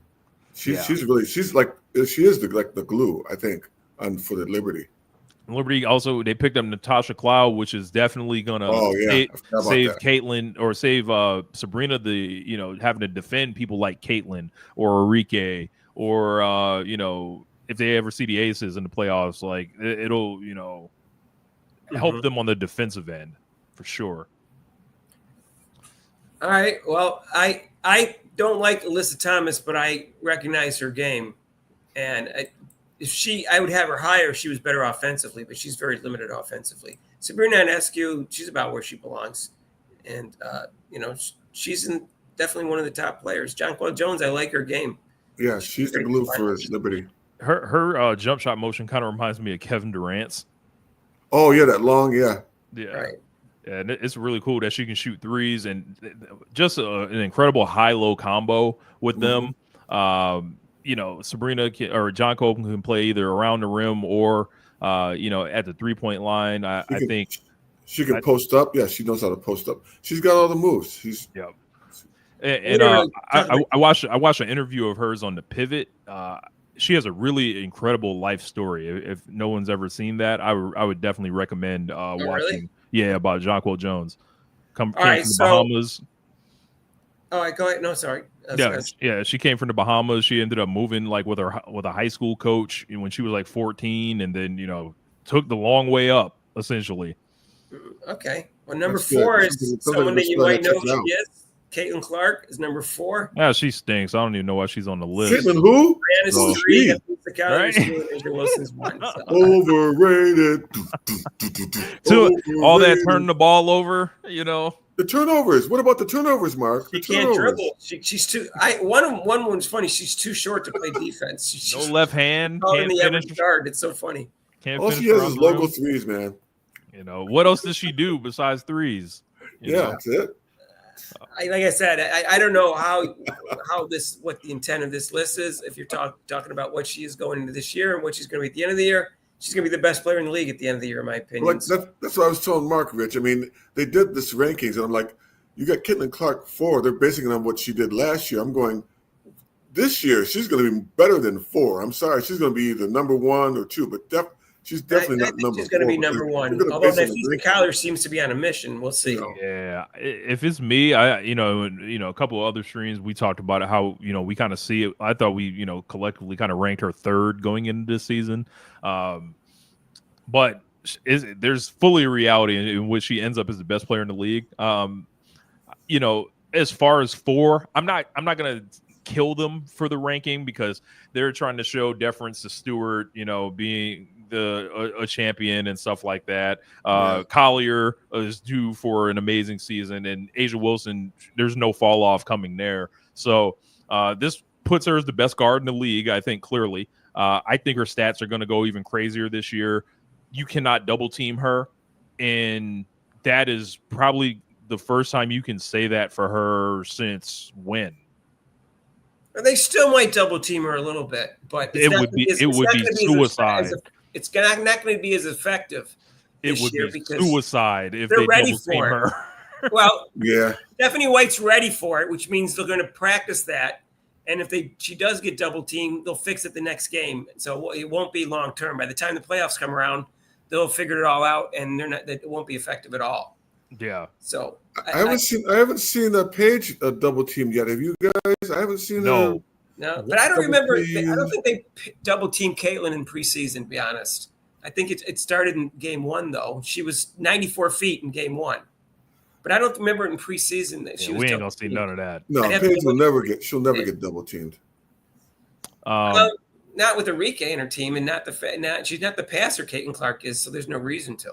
She's like the glue. I think for the Liberty. Liberty also, they picked up Natasha Cloud, which is definitely gonna save Caitlin or save Sabrina having to defend people like Caitlin or Enrique or if they ever see the Aces in the playoffs, like it'll help them on the defensive end for sure. All right. Well, I don't like Alyssa Thomas, but I recognize her game, and I would have her higher if she was better offensively, but she's very limited offensively. Sabrina Ionescu, she's about where she belongs. And, she's definitely one of the top players. Jonquel Jones, I like her game. Yeah, she's the glue for Liberty. Her jump shot motion kind of reminds me of Kevin Durant's. Oh, yeah, that long, yeah. Yeah. Right. Yeah, and it's really cool that she can shoot threes and just an incredible high-low combo with them. Sabrina or Jonquel can play either around the rim or, at the three-point line. I think she can post up. Yeah, she knows how to post up. She's got all the moves. I watched an interview of hers on the Pivot. She has a really incredible life story. If no one's ever seen that, I would definitely recommend watching. Really? Yeah, about Jonquel Jones. Came from the Bahamas. Oh, go ahead. No, sorry. Yeah, she came from the Bahamas. She ended up moving with a high school coach when she was like 14, and then took the long way up essentially. Okay. Well, number 4 is someone that you might know who she is. Caitlin Clark is number 4. Yeah, she stinks. I don't even know why she's on the list. Caitlin who? Brandis 3. Right? Angel Wilson's 1. So. Overrated. All that turning the ball over, The turnovers. What about the turnovers, Mark? She can't dribble. She's too. One was funny. She's too short to play defense. She's no left hand. Can't in the average guard. It's so funny. All she has is logo threes, man. What else does she do besides threes? That's it. Like I said, I don't know what the intent of this list is. If you're talking about what she is going into this year and what she's going to be at the end of the year, she's going to be the best player in the league at the end of the year, in my opinion. That's what I was telling Mark, Rich. I mean, they did this rankings, and I'm like, you got Caitlin Clark 4. They're basing it on what she did last year. I'm going, this year, she's going to be better than 4. I'm sorry. She's going to be either number 1 or 2, but she's definitely not number 4. She's going to be number 1. Although Nafisa Kyler seems to be on a mission. We'll see. Yeah. If it's me, a couple of other streams, we talked about it, how, we kind of see it. I thought we, collectively kind of ranked her 3rd going into this season. But there's fully a reality in which she ends up as the best player in the league. As far as 4, I'm not going to kill them for the ranking because they're trying to show deference to Stewart, being a champion and stuff like that. Collier is due for an amazing season, and A'ja Wilson, there's no fall off coming there. So this puts her as the best guard in the league, I think, clearly. I think her stats are going to go even crazier this year. You cannot double team her, and that is probably the first time you can say that for her since when? They still might double team her a little bit, but it would be suicide. It's not going to be as effective. It would be suicide if they're they ready double team for her. Well, yeah, Stephanie White's ready for it, which means they're going to practice that. And if she does get double teamed, they'll fix it the next game. So it won't be long term. By the time the playoffs come around, they'll have figured it all out, and it won't be effective at all. Yeah. So I haven't seen a Paige double team yet. Have you guys? I haven't seen No, but I don't remember. I don't think they double teamed Caitlin in preseason. To be honest, I think it started in game 1 though. She was 94 feet in game 1. but I don't remember it in preseason that she was. We ain't gonna see none of that. No, Paige will never get. She'll never get double teamed. Not with Enrique in her team, and she's not the passer Caitlin Clark is, so there's no reason to.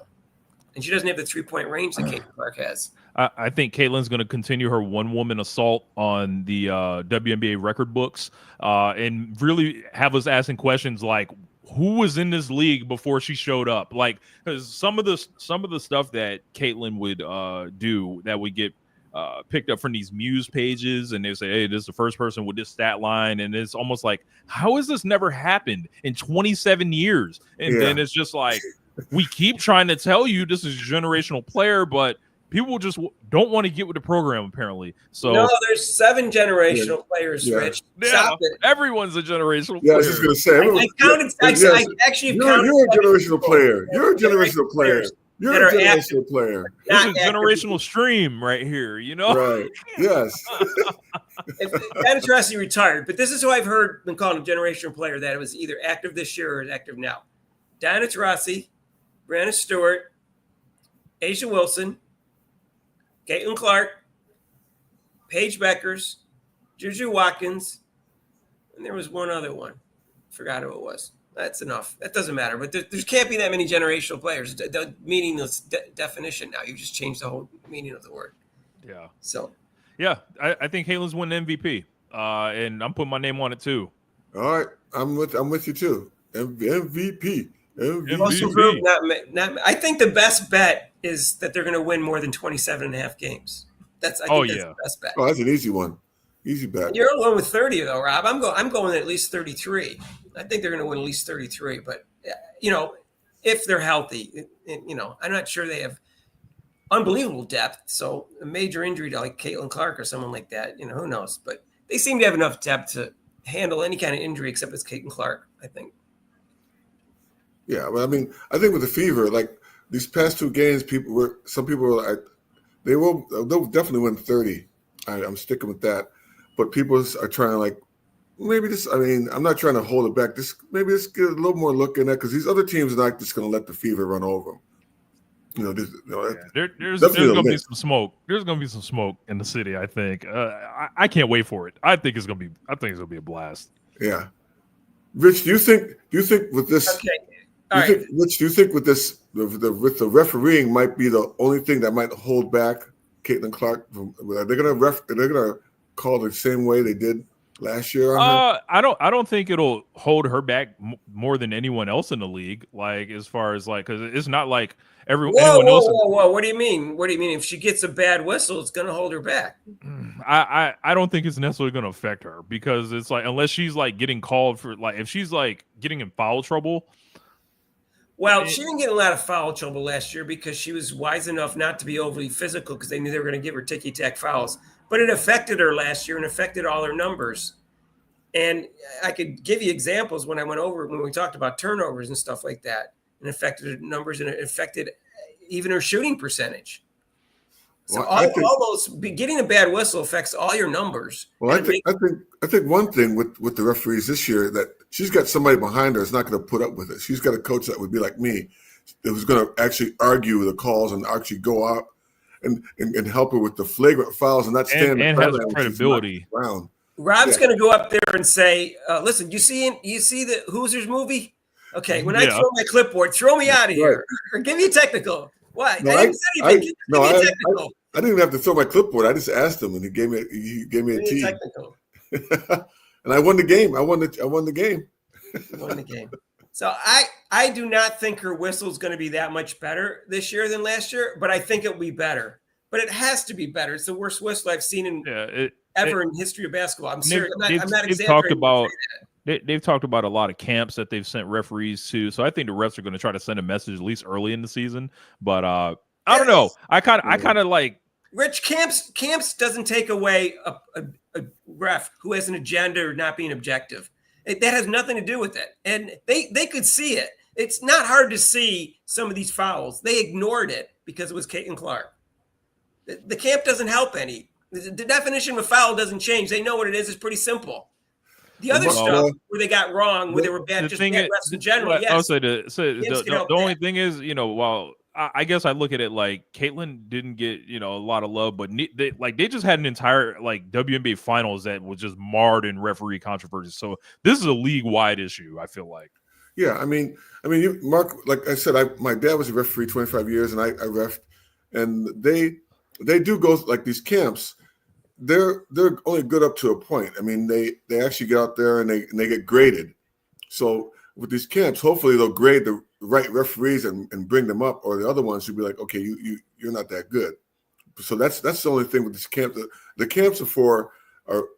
And she doesn't have the 3-point range that Caitlin Clark has. I think Caitlin's going to continue her one-woman assault on the WNBA record books and really have us asking questions like, who was in this league before she showed up? Like, because some of the stuff that Caitlin would do that would get picked up from these Muse pages, and they say, hey, this is the first person with this stat line, and it's almost like, how has this never happened in 27 years? And then it's just like, we keep trying to tell you this is a generational player, but people just don't want to get with the program, apparently. So no, there's 7 generational players, Rich. Stop it. Everyone's a generational player. Yeah, I was just going to say. I counted. I actually counted. You're a generational player. You're a generational player. You're a generational player. This is a generational stream right here, you know? Right. Yes. Dennis Rossi retired, but this is who I've heard been called a generational player, that it was either active this year or active now. Dennis Rossi, Brandon Stewart, Asia Wilson, Caitlin Clark, Paige Beckers, Juju Watkins, and there was one other one. Forgot who it was. That's enough. That doesn't matter. But there can't be that many generational players. The meaningless definition now. You just changed the whole meaning of the word. Yeah. So. Yeah, I think Caitlin's winning MVP, and I'm putting my name on it too. All right, I'm with you too. MVP. I think the best bet is that they're going to win more than 27 and a half games. That's the best bet. Oh, that's an easy one. Easy bet. You're going with 30 though, Rob. I'm going at least 33. I think they're going to win at least 33. But if they're healthy, I'm not sure they have unbelievable depth. So a major injury to like Caitlin Clark or someone like that, who knows? But they seem to have enough depth to handle any kind of injury except it's Caitlin Clark, I think. Yeah, well, I mean, I think with the Fever, like these past 2 games, some people were like, they'll definitely win 30. I'm sticking with that. But people are trying to like, maybe this. I mean, I'm not trying to hold it back. Maybe let's get a little more look in that, because these other teams are not just going to let the Fever run over them. There's going to be some smoke. There's going to be some smoke in the city. I think. I can't wait for it. I think it's going to be a blast. Yeah, Rich, do you think with this? Okay. Rich, do you think with this, with the refereeing might be the only thing that might hold back Caitlin Clark from? Are they going to call the same way they did last year? I don't think it'll hold her back more than anyone else in the league. Like, as far as like, because it's not like anyone else. Whoa! What do you mean? What do you mean? If she gets a bad whistle, it's going to hold her back? I don't think it's necessarily going to affect her, because it's like, unless she's like getting called for, like, if she's like getting in foul trouble. Well, she didn't get a lot of foul trouble last year because she was wise enough not to be overly physical, because they knew they were going to give her ticky-tack fouls. But it affected her last year and affected all her numbers. And I could give you examples when we talked about turnovers and stuff like that, and affected her numbers, and it affected even her shooting percentage. So all those, getting a bad whistle affects all your numbers. Well, I think one thing with the referees this year, that she's got somebody behind her that's not going to put up with it. She's got a coach that would be like me, that was going to actually argue the calls and actually go out and help her with the flagrant fouls and not stand and has credibility. Rob's going to go up there and say, "Listen, you see the Hoosiers movie? Okay, when I throw my clipboard, throw me out of here, or give me a technical." What? No, I didn't say anything. Give me a technical. I didn't even have to throw my clipboard. I just asked him, and he gave me a tee. Technical. And I won the game. I won the game. You won the game. So I do not think her whistle is going to be that much better this year than last year, but I think it'll be better. But it has to be better. It's the worst whistle I've seen ever in history of basketball. I'm serious. I'm not exaggerating. They've talked about a lot of camps that they've sent referees to. So I think the refs are going to try to send a message at least early in the season. But I don't know. I kind of like. Rich, camps doesn't take away a ref who has an agenda or not being objective. That has nothing to do with it. And they could see it. It's not hard to see some of these fouls. They ignored it because it was Caitlin Clark. The camp doesn't help any. The definition of a foul doesn't change. They know what it is. It's pretty simple. The other stuff where they got wrong, where they were bad, just bad refs in general. Yes. I'll say the only thing is, while I guess I look at it like Caitlyn didn't get a lot of love, but they just had an entire WNBA finals that was just marred in referee controversy. So this is a league wide issue. I feel like. Yeah, I mean, Mark, like I said, my dad was a referee 25 years, and I reffed, and they do go like these camps. They're only good up to a point. I mean, they actually get out there and they get graded. So with these camps, hopefully they'll grade the right referees and bring them up, or the other ones should be like, okay, you're not that good. So that's the only thing with this camp. The camps are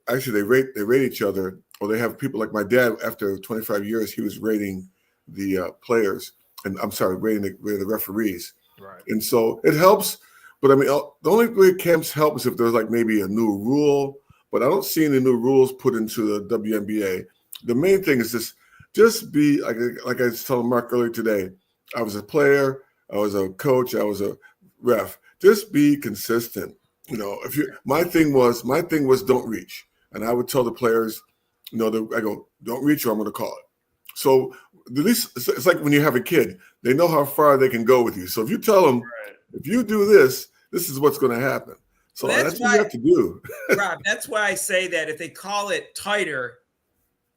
actually they rate each other, or they have people like my dad. After 25 years, he was rating the players, and rating the referees. Right. And so it helps. But I mean, the only way camps help is if there's like maybe a new rule. But I don't see any new rules put into the WNBA. The main thing is just be like I was telling Mark earlier today. I was a player, I was a coach, I was a ref. Just be consistent. My thing was don't reach, and I would tell the players, I go, don't reach or I'm going to call it. So at least it's like when you have a kid, they know how far they can go with you. So if you tell them, if you do this, this is what's going to happen. So that's what you have to do. Rob, that's why I say that if they call it tighter,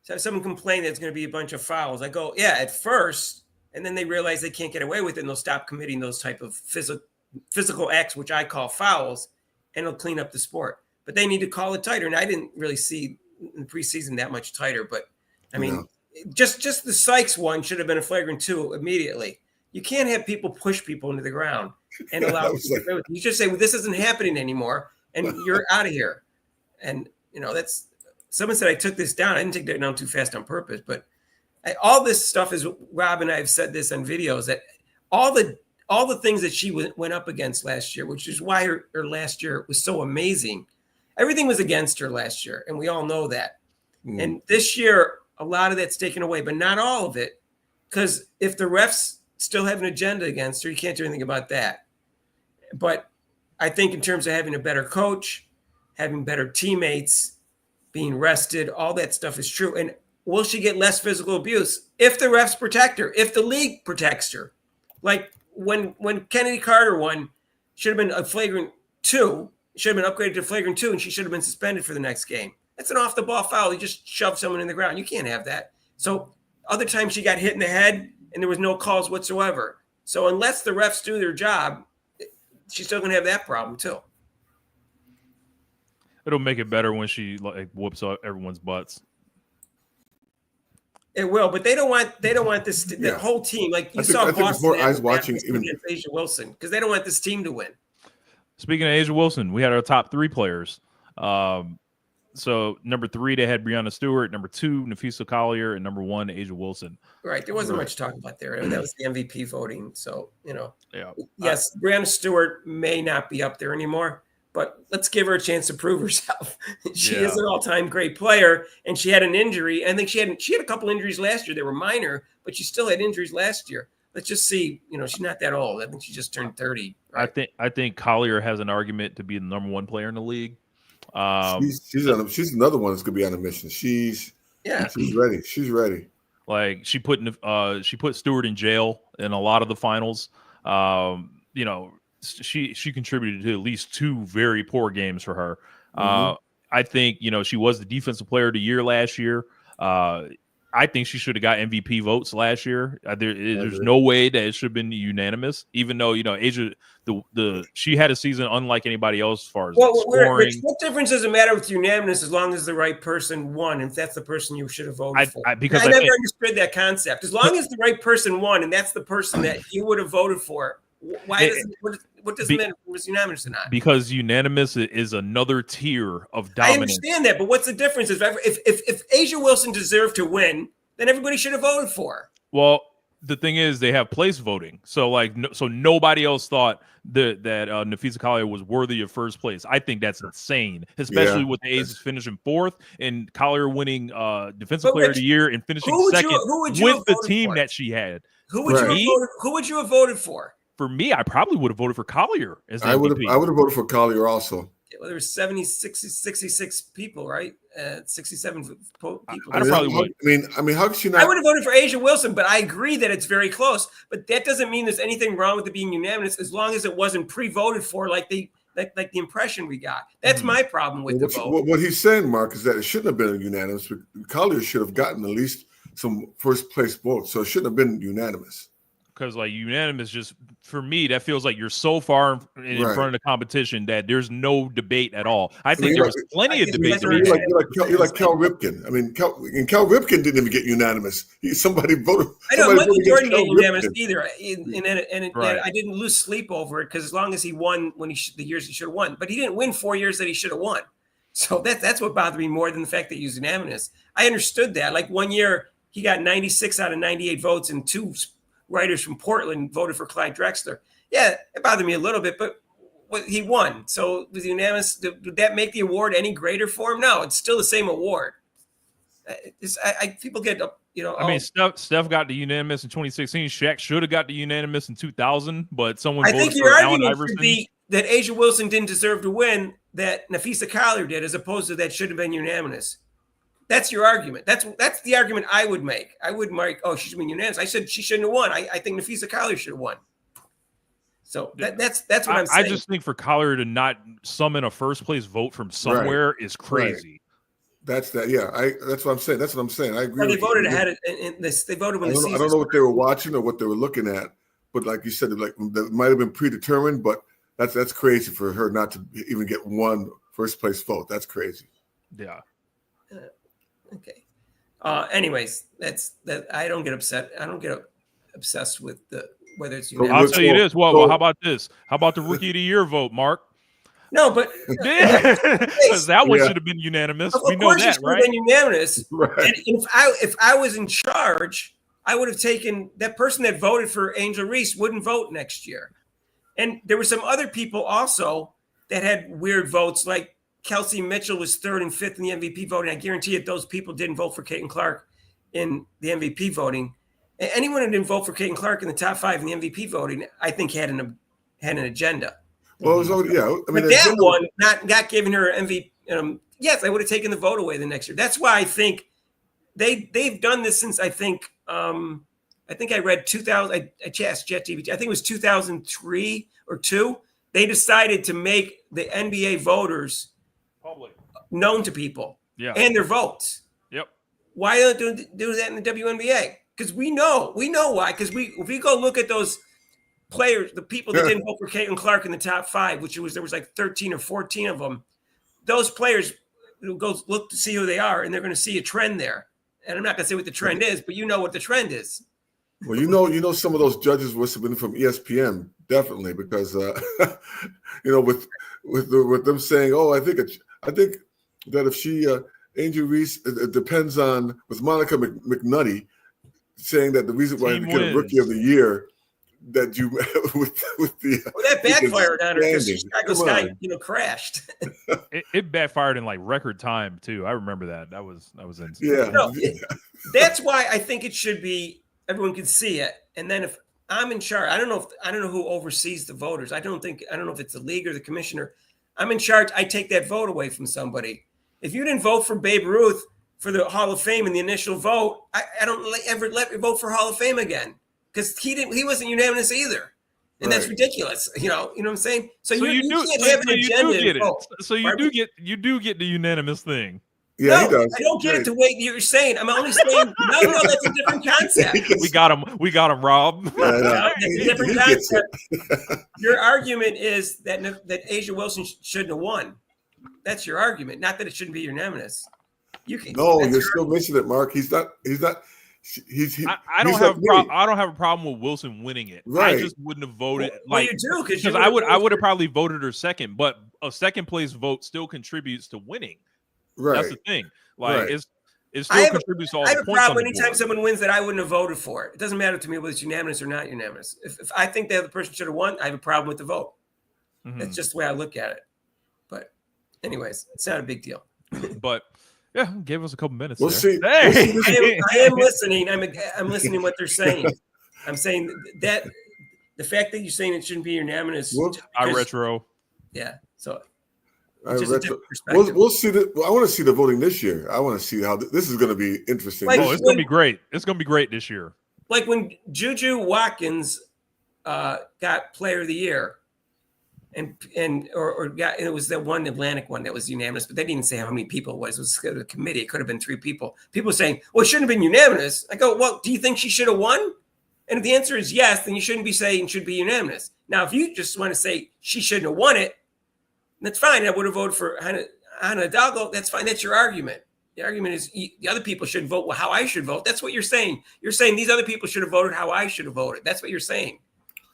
so if someone complain that it's going to be a bunch of fouls, I go, yeah, at first, and then they realize they can't get away with it, and they'll stop committing those type of physical acts, which I call fouls, and it'll clean up the sport. But they need to call it tighter, and I didn't really see in the preseason that much tighter. But I mean, just the Sykes one should have been a flagrant 2 immediately. You can't have people push people into the ground and allow you just say, well, this isn't happening anymore, and you're out of here. And that's someone said I took this down. I didn't take that down too fast on purpose, but all this stuff is, Rob and I have said this on videos, that all the things that she went up against last year, which is why her last year was so amazing. Everything was against her last year, and we all know that. And this year, a lot of that's taken away, but not all of it, because if the refs still have an agenda against her, you can't do anything about that. But I think in terms of having a better coach, having better teammates, being rested, all that stuff is true. And will she get less physical abuse if the refs protect her, if the league protects her? Like when Kennedy Carter won, should have been a flagrant 2, should have been upgraded to flagrant 2, and she should have been suspended for the next game. That's an off-the-ball foul. You just shoved someone in the ground. You can't have that. So other times she got hit in the head, and there was no calls whatsoever. So unless the refs do their job, she's still going to have that problem too. It'll make it better when she whoops up everyone's butts. It will, but they don't want this the whole team. Like you saw Boston more eyes watching even against A'ja Wilson, because they don't want this team to win. Speaking of A'ja Wilson, we had our top 3 players. So number 3, they had Breanna Stewart. Number 2, Napheesa Collier, and number 1, A'ja Wilson. Right. There wasn't much to talk about there. That was the MVP voting. So, Yeah. Yes, Breanna Stewart may not be up there anymore, but let's give her a chance to prove herself. She is an all-time great player, and she had an injury. I think she had a couple injuries last year. They were minor, but she still had injuries last year. Let's just see. She's not that old. I think she just turned 30. Right? I think Collier has an argument to be the number 1 player in the league. She's another one that's gonna be on a mission. She's ready. She's ready. Like she put Stewart in jail in a lot of the finals. She contributed to at least 2 very poor games for her. I think she was the defensive player of the year last year. I think she should have got MVP votes last year. There's no way that it should have been unanimous, even though A'ja she had a season unlike anybody else as far as scoring. What difference does it matter with unanimous as long as the right person won? If that's the person you should have voted for, because I never understood that concept. As long as the right person won, and that's the person that you would have voted for, what does it matter if it was unanimous or not? Because unanimous is another tier of dominance. I understand that, but what's the difference? If A'ja Wilson deserved to win, then everybody should have voted for her. Well, the thing is, they have place voting, so nobody else thought that Napheesa Collier was worthy of first place. I think that's insane, especially with the Aces finishing 4th and Collier winning Defensive Player of the Year and finishing 2nd with the team that she had. Who would you have voted for? For me, I probably would have voted for Collier as MVP. I would have voted for Collier also. Well, there were 66 people, right? 67 people. I probably would. I mean, how could she not? I would have voted for Asia Wilson, but I agree that it's very close. But that doesn't mean there's anything wrong with it being unanimous, as long as it wasn't pre-voted for, like the impression we got. That's my problem with the vote. What he's saying, Mark, is that it shouldn't have been unanimous. Collier should have gotten at least some first place votes, so it shouldn't have been unanimous. Because like unanimous, just for me, that feels like you're so far in front of the competition that there's no debate at all. I think there was plenty of debate. You're like Cal Ripken. I mean, Cal Ripken didn't even get unanimous. Somebody voted. I know Michael Jordan didn't unanimous either, and I didn't lose sleep over it because as long as he won when the years he should have won, but he didn't win 4 years that he should have won. So that's what bothered me more than the fact that he was unanimous. I understood that. Like 1 year he got 96 out of 98 votes, and 2 writers from Portland voted for Clyde Drexler. Yeah, it bothered me a little bit, but he won. So was he unanimous? Did that make the award any greater for him? No, it's still the same award. People get, I mean, Steph got the unanimous in 2016. Shaq should have got the unanimous in 2000, but someone I voted think your for Allen argument Iverson. should be that Asia Wilson didn't deserve to win, that Nafisa Collier did, as opposed to that should have been unanimous. That's your argument. That's the argument I would make. I wouldn't make, she should be unanimous. I said she shouldn't have won. I think Nafisa Collier should have won. So that's what I'm saying. I just think for Collier to not summon a first place vote from somewhere is crazy. Right. That's what I'm saying. That's what I'm saying. I agree. They voted ahead in this. They voted when the season. I don't know what they were watching or what they were looking at, but like you said, like that might have been predetermined. But that's crazy for her not to even get one first place vote. That's crazy. Yeah. Okay. Anyways, that's that. I don't get upset. I don't get obsessed with whether it's unanimous. I'll tell you this. Well, how about this? How about the Rookie of the Year vote, Mark? No, but because that one should have been unanimous. We know that, right? Been unanimous. Right. And if I was in charge, I would have taken that person that voted for Angel Reese wouldn't vote next year. And there were some other people also that had weird votes, like Kelsey Mitchell was 3rd and 5th in the MVP voting. I guarantee you those people didn't vote for Caitlin Clark in the MVP voting. Anyone who didn't vote for Caitlin Clark in the top 5 in the MVP voting, I think had an agenda. Well, it was already, I mean, but that one, not giving her MVP, yes, I would have taken the vote away the next year. That's why I think they've done this since I think I read 2000. I asked ChatGPT. I think it was 2003 or 2. They decided to make the NBA voters public, known to people, and their votes. Yep. Why don't do that in the WNBA? Because we know why. Because if we go look at those players, the people that didn't vote for Caitlin Clark in the top 5, there was like 13 or 14 of them. Those players will go look to see who they are, and they're going to see a trend there. And I'm not going to say what the trend is, but you know what the trend is. Well, you know, some of those judges were submitted from ESPN, definitely, because with them saying, I think that if she Angel Reese, it depends on with Monica McNutty saying that the reason why you get a Rookie of the Year that you with the that backfired on her because Chicago Sky crashed. it backfired in like record time too. I remember that. That was insane. Yeah. That's why I think it should be. Everyone can see it, and then if I'm in charge, I don't know who oversees the voters. I don't know if it's the league or the commissioner. I'm in charge. I take that vote away from somebody. If you didn't vote for Babe Ruth for the Hall of Fame in the initial vote, I don't ever let you vote for Hall of Fame again because he wasn't unanimous either, and that's ridiculous. You know what I'm saying? So you can't have an agenda. You do get it. So you do get the unanimous thing. Yeah, no, he does. I don't get it the way you're saying. I'm only saying no, that's a different concept. We got him, Rob. That's a different concept. Your argument is that Asia Wilson shouldn't have won. That's your argument, not that it shouldn't be unanimous. You're still missing it, Mark. He's not. I don't have a problem with Wilson winning it. Right. I just wouldn't have voted. You do because I would have probably voted her second, but a second place vote still contributes to winning. Right. That's the thing. Like it still contributes to all the points. I have a problem anytime someone wins that I wouldn't have voted for. It doesn't matter to me whether it's unanimous or not unanimous. If I think the other person should have won, I have a problem with the vote. Mm-hmm. That's just the way I look at it. But anyways, it's not a big deal. But yeah, give us a couple minutes. We'll see. Hey. I am listening. I'm listening to what they're saying. I'm saying that the fact that you're saying it shouldn't be unanimous. I retro. Yeah. So which is a different perspective. We'll see I want to see the voting this year. I want to see how this is going to be interesting. Like, it's going to be great. It's going to be great this year. Like when Juju Watkins got Player of the Year, and it was the one Atlantic one that was unanimous, but they didn't say how many people it was. It was a committee. It could have been 3 people. People saying, well, it shouldn't have been unanimous. I go, well, do you think she should have won? And if the answer is yes, then you shouldn't be saying it should be unanimous. Now, if you just want to say she shouldn't have won it, that's fine. I would have voted for Hannah Hidalgo. That's fine. That's your argument. The argument is the other people should vote how I should vote. That's what you're saying. You're saying these other people should have voted how I should have voted. That's what you're saying.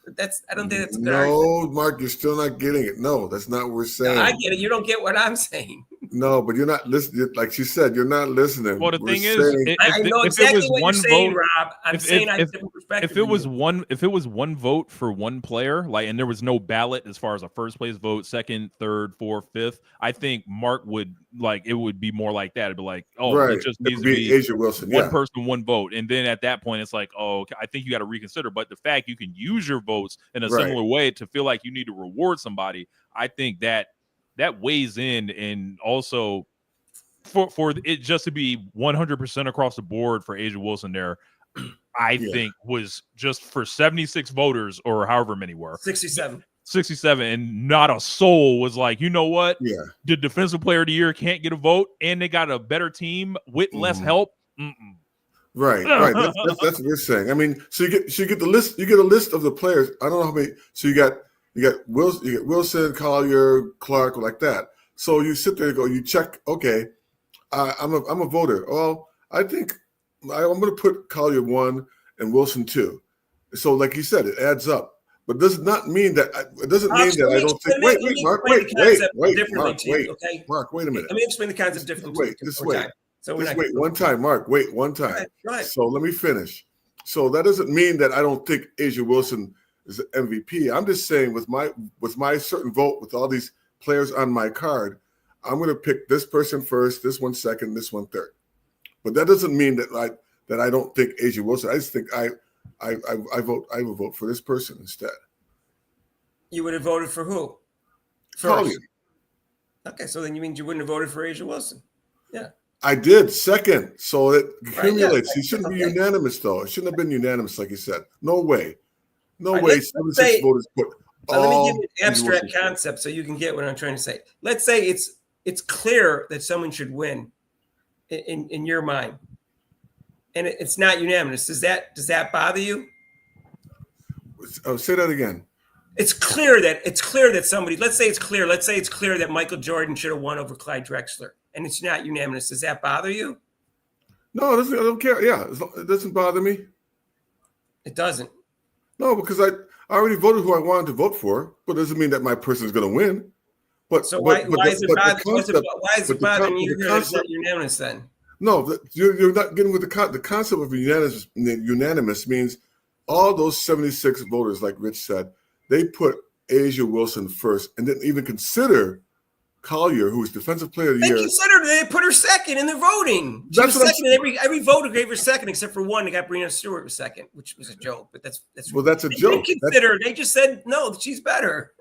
I don't think that's a good argument. Mark, you're still not getting it. No, that's not what we're saying. No, I get it. You don't get what I'm saying. No, but you're not listening. Like she said, you're not listening. Well, the thing is, I know exactly what you're saying, Rob. I'm saying I have a different perspective. If it was one vote for one player, like, and there was no ballot as far as a first place vote, second, third, fourth, fifth, I think Mark would it would be more like that. It'd be like, oh, right. It just needs to be A'ja Wilson, one person, one vote, and then at that point, it's like, oh, okay, I think you got to reconsider. But the fact you can use your votes in a similar way to feel like you need to reward somebody, I think that weighs in, and also for it just to be 100% across the board for A'ja Wilson there, I think was just for 76 voters or however many were 67, and not a soul was like, you know what? Yeah, the defensive player of the year can't get a vote, and they got a better team with less help. Right. That's what you're saying. I mean, so you get the list. You get a list of the players. I don't know how many. So you got Wilson, Collier, Clark, like that. So you sit there and go, you check. Okay, I'm a voter. Well, I think I'm going to put Collier 1 and Wilson 2. So, like you said, it adds up. But does not mean that. It doesn't mean that I don't think. Wait, Mark. Mark, wait a minute. Let me explain the concept differently. Wait. One time, Mark. Wait, one time. Right. So let me finish. So that doesn't mean that I don't think A'ja Wilson is an MVP. I'm just saying with my certain vote, with all these players on my card, I'm going to pick this person first, this one second, this one third. But that doesn't mean that I don't think A'ja Wilson. I just think I would vote for this person instead. You would have voted for who? Collier. Okay, so then you mean you wouldn't have voted for A'ja Wilson? Yeah. I did second, so it accumulates. He shouldn't be unanimous, though. It shouldn't have been unanimous, like you said. No way. No way. 76 voters put. Let me give you an abstract concept so you can get what I'm trying to say. Let's say it's clear that someone should win in your mind, and it's not unanimous. Does that bother you? Oh, say that again. It's clear that somebody. Let's say it's clear that Michael Jordan should have won over Clyde Drexler, and it's not unanimous. Does that bother you? No, I don't care. Yeah, it doesn't bother me. It doesn't. No, because I already voted who I wanted to vote for, but it doesn't mean that my person is going to win. But so why is it bothering you that it's not unanimous then? No, you're not getting with the concept of unanimous means all those 76 voters, like Rich said, they put A'ja Wilson first and didn't even consider Collier, who was Defensive Player of the Year. They put her second in their voting. She was second, and every voter gave her second except for one. They got Breanna Stewart was second, which was a joke. But that's a joke. They just said no, she's better.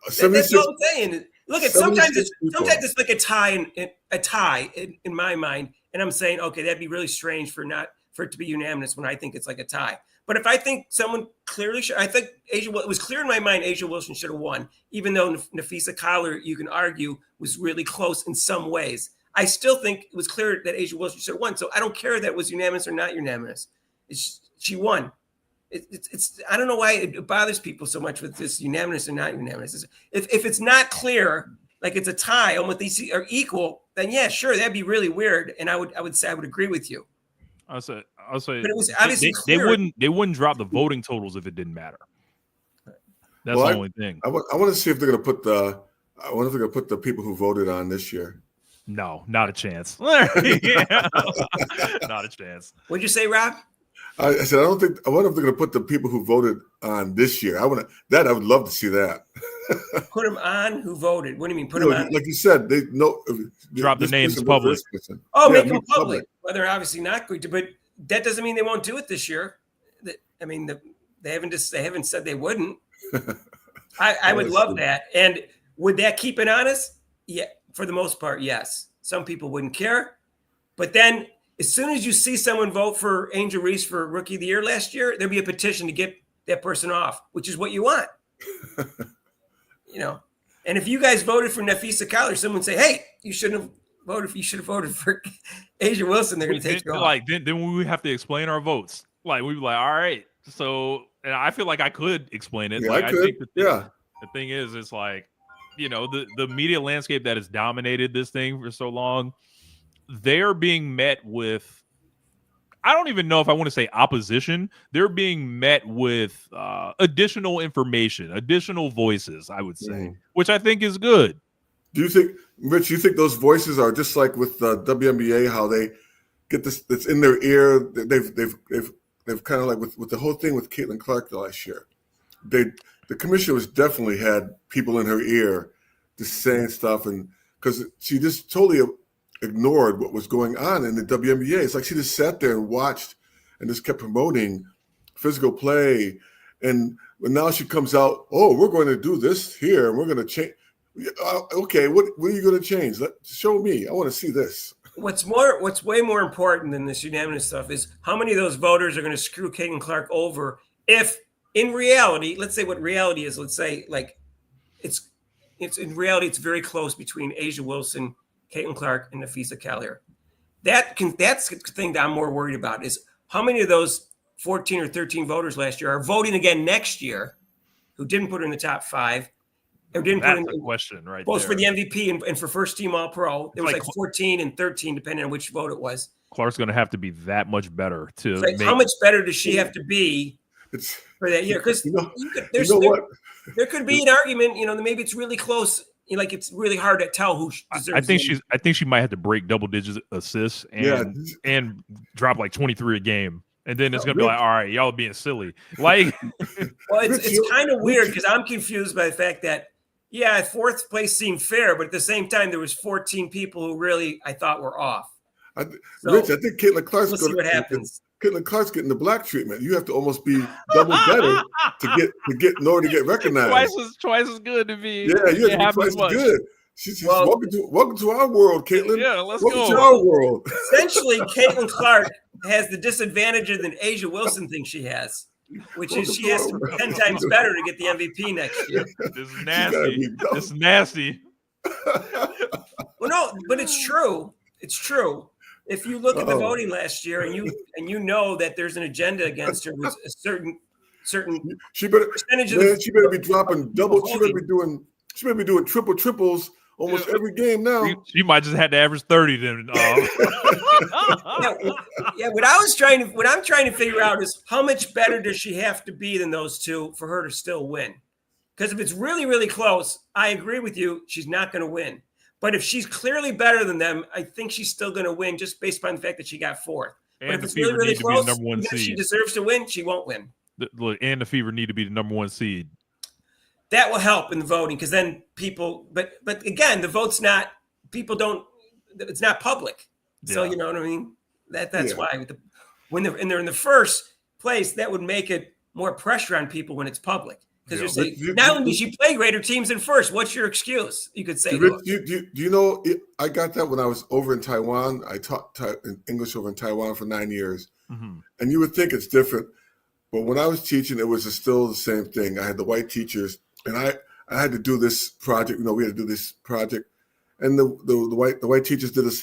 That's all I'm saying. Look, sometimes it's like a tie in my mind, and I'm saying, okay, that'd be really strange for it to be unanimous when I think it's like a tie. But if I think someone clearly should, I think it was clear in my mind A'ja Wilson should have won, even though Napheesa Collier, you can argue, was really close in some ways. I still think it was clear that A'ja Wilson should have won. So I don't care that it was unanimous or not unanimous. She won. It's I don't know why it bothers people so much with this unanimous or not unanimous. If it's not clear, like it's a tie, almost these are equal, then yeah, sure, that'd be really weird. And I would say I would agree with you. I'll say, but it was obviously they wouldn't drop the voting totals if it didn't matter. That's the only thing. I want to see if they're going to put the people who voted on this year. No, not a chance. Not a chance. What'd you say, Rob? I said I wonder if they're going to put the people who voted on this year. I would love to see that. Put them on who voted. What do you mean? Put them on? Like you said, they know. Drop the names public. Make them public. Well, they're obviously not going to, but that doesn't mean they won't do it this year. I mean, they haven't said they wouldn't. I would love that. And would that keep it honest? Yeah, for the most part, yes. Some people wouldn't care. But then as soon as you see someone vote for Angel Reese for Rookie of the Year last year, there'll be a petition to get that person off, which is what you want. And if you guys voted for Nafisa Collar, someone say, hey, you shouldn't have voted. You should have voted for Asia Wilson. They're going to take you off. Then we have to explain our votes. Like, we'd be like, all right. So, and I feel like I could explain it. Yeah, like, I think the thing is, it's like, the media landscape that has dominated this thing for so long, they're being met with, I don't even know if I want to say opposition. They're being met with additional information, additional voices, I would say, which I think is good. Do you think, Rich, those voices are just like with the WNBA, how they get this that's in their ear? They've kind of like with the whole thing with Caitlin Clark last year. The commissioner was definitely had people in her ear just saying stuff, and because she just totally ignored what was going on in the WNBA. It's like she just sat there and watched and just kept promoting physical play. And now she comes out, oh, we're going to do this here, and we're going to change. Okay, what are you going to change? Show me. I want to see this. What's way more important than this unanimous stuff is how many of those voters are going to screw Caitlin Clark over if in reality, let's say what reality is, let's say like it's in reality, it's very close between Asia Wilson, Caitlin Clark, and Nafisa Collier. That's the thing that I'm more worried about is how many of those 14 or 13 voters last year are voting again next year who didn't put her in the top 5 or didn't That's put in the question right both there. for the MVP and for first team All-Pro. There was like 14 and 13 depending on which vote it was. Clark's going to have to be that much better to like how much better does she have to be for that year? Because there could be an argument, maybe it's really close. Like it's really hard to tell who deserves. I think she might have to break double digits assists and drop like 23 a game. And then it's gonna be like, all right, y'all being silly. Like, well, it's kind of weird because I'm confused by the fact that fourth place seemed fair, but at the same time there was 14 people who really I thought were off. Rich, I think Caitlin Clark's see what happens. Caitlin Clark's getting the black treatment. You have to almost be double better to get in order to get recognized. Twice as good to be. Yeah, you have to be twice as good. She's welcome to our world, Caitlin. Yeah, let's welcome go. to our world. Essentially, Caitlin Clark has the disadvantage of the Asia Wilson thing she has, which is she has to be 10 times better to get the MVP next year. This is nasty. This is nasty. Well, no, but it's true. It's true. If you look at the voting last year and you know that there's an agenda against her with a certain percentage of the she better be dropping double. She better be doing triples almost every game now. She might just have to average 30 then. What I'm trying to figure out is how much better does she have to be than those two for her to still win? Because if it's really, really close, I agree with you. She's not going to win. But if she's clearly better than them, I think she's still going to win just based on the fact that she got 4th. But if it's really, really close, she deserves to win, she won't win. And the Fever need to be the number 1 seed. That will help in the voting because then people, but again, the vote's not, it's not public. So you know what I mean? That's why when they're in the first place, that would make it more pressure on people when it's public. Because you're saying, not only did she play greater teams in first, what's your excuse? You could say. Do you know, I got that when I was over in Taiwan. I taught English over in Taiwan for 9 years. Mm-hmm. And you would think it's different. But when I was teaching, it was still the same thing. I had the white teachers, and I had to do this project. We had to do this project. And the white teachers did this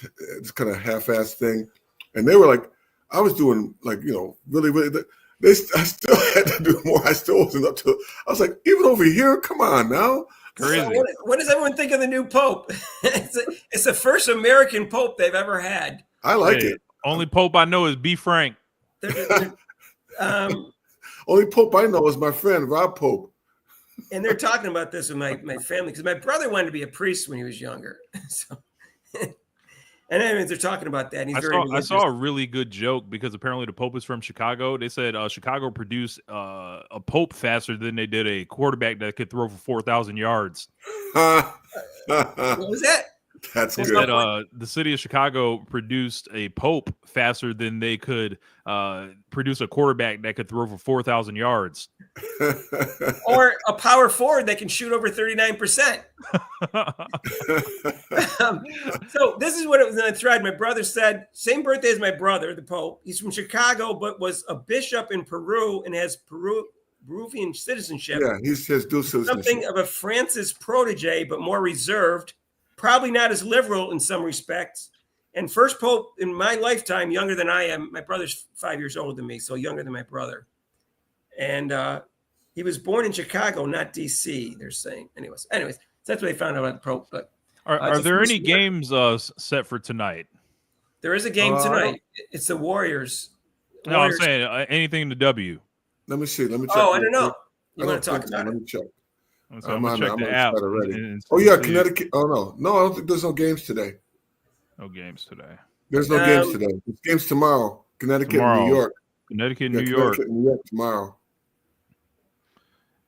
kind of half-assed thing. And they were like, I was doing like, really, really – I still had to do more. I still wasn't up to it. I was like, even over here, come on now. Crazy. So what does everyone think of the new Pope? It's the first American Pope they've ever had. I like it. Only Pope I know is B. Frank. Only Pope I know is my friend, Rob Pope. And they're talking about this with my family because my brother wanted to be a priest when he was younger. So. And then they're talking about that. And I saw a really good joke because apparently the Pope is from Chicago. They said Chicago produced a Pope faster than they did a quarterback that could throw for 4,000 yards. What was that? That's They good. said the city of Chicago produced a Pope faster than they could produce a quarterback that could throw for 4,000 yards. Or a power forward that can shoot over 39%. So this is what it was in the thread. My brother said, same birthday as my brother, the Pope. He's from Chicago, but was a bishop in Peru and has Peruvian citizenship. Yeah, he says dual citizenship. Something of a Francis protege, but more reserved. Probably not as liberal in some respects. And first Pope in my lifetime, younger than I am. My brother's 5 years older than me, so younger than my brother. And he was born in Chicago, not D.C., they're saying. Anyways, that's what they found out about the Pope. But are there any games set for tonight? There is a game tonight. It's the Warriors. No, I'm saying anything in the W. Let me see. Let me check. Oh, I don't know. You want to talk about it? Let me check. I'm gonna check the app. Oh yeah, Connecticut. Oh no, I don't think there's no games today. No games today. There's no games today. There's games tomorrow. Connecticut, and New York. Connecticut, New York tomorrow.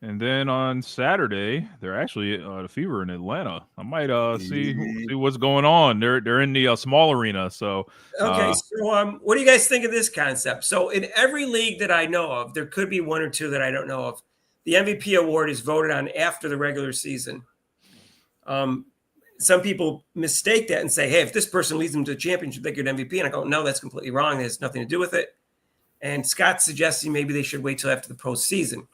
And then on Saturday, they're actually the Fever in Atlanta. I might see what's going on. They're in the small arena. So okay. So what do you guys think of this concept? So in every league that I know of, there could be one or two that I don't know of. The MVP award is voted on after the regular season. Some people mistake that and say, hey, if this person leads them to the championship, they get MVP. And I go, no, that's completely wrong. It has nothing to do with it. And Scott's suggesting maybe they should wait till after the postseason.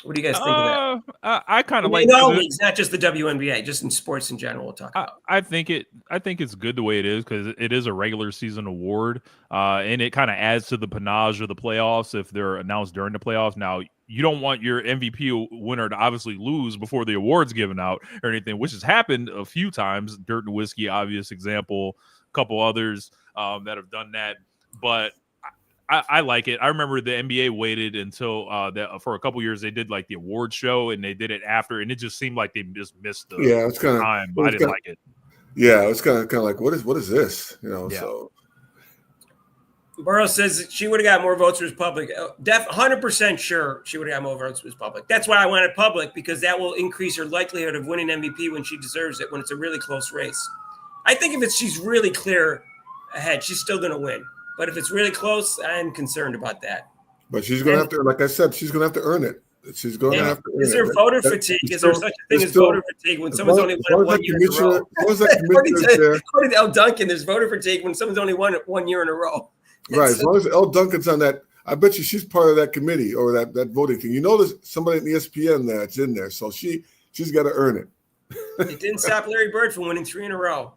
What do you guys think of that? I kind of like all leagues, not just the WNBA, just in sports in general. We'll talk about. I think it's good the way it is because it is a regular season award, and it kind of adds to the panache of the playoffs if they're announced during the playoffs. Now, you don't want your MVP winner to obviously lose before the award's given out or anything, which has happened a few times. Dirt and Whiskey, obvious example. A couple others that have done that, but. I like it. I remember the NBA waited until for a couple years they did like the award show and they did it after, and it just seemed like they just missed the it's kind of time. I didn't like it. Yeah, it's kind of like what is this? So Burrow says she would have got more votes for Republic. 100% sure she would have got more votes for Republic. That's why I wanted public, because that will increase her likelihood of winning MVP when she deserves it, when it's a really close race. I think if she's really clear ahead, she's still going to win. But if it's really close, I'm concerned about that. But she's going to have to, like I said, she's going to have to earn it. She's going to have to earn it. Is there voter fatigue? Is there such a thing as voter fatigue when someone's only won 1 year in a row? According to L. Duncan, there's voter fatigue when someone's only won 1 year in a row. Right. As long as L. Duncan's on that, I bet you she's part of that committee or that voting thing. There's somebody at ESPN that's in there. So she's got to earn it. It didn't stop Larry Bird from winning 3 in a row.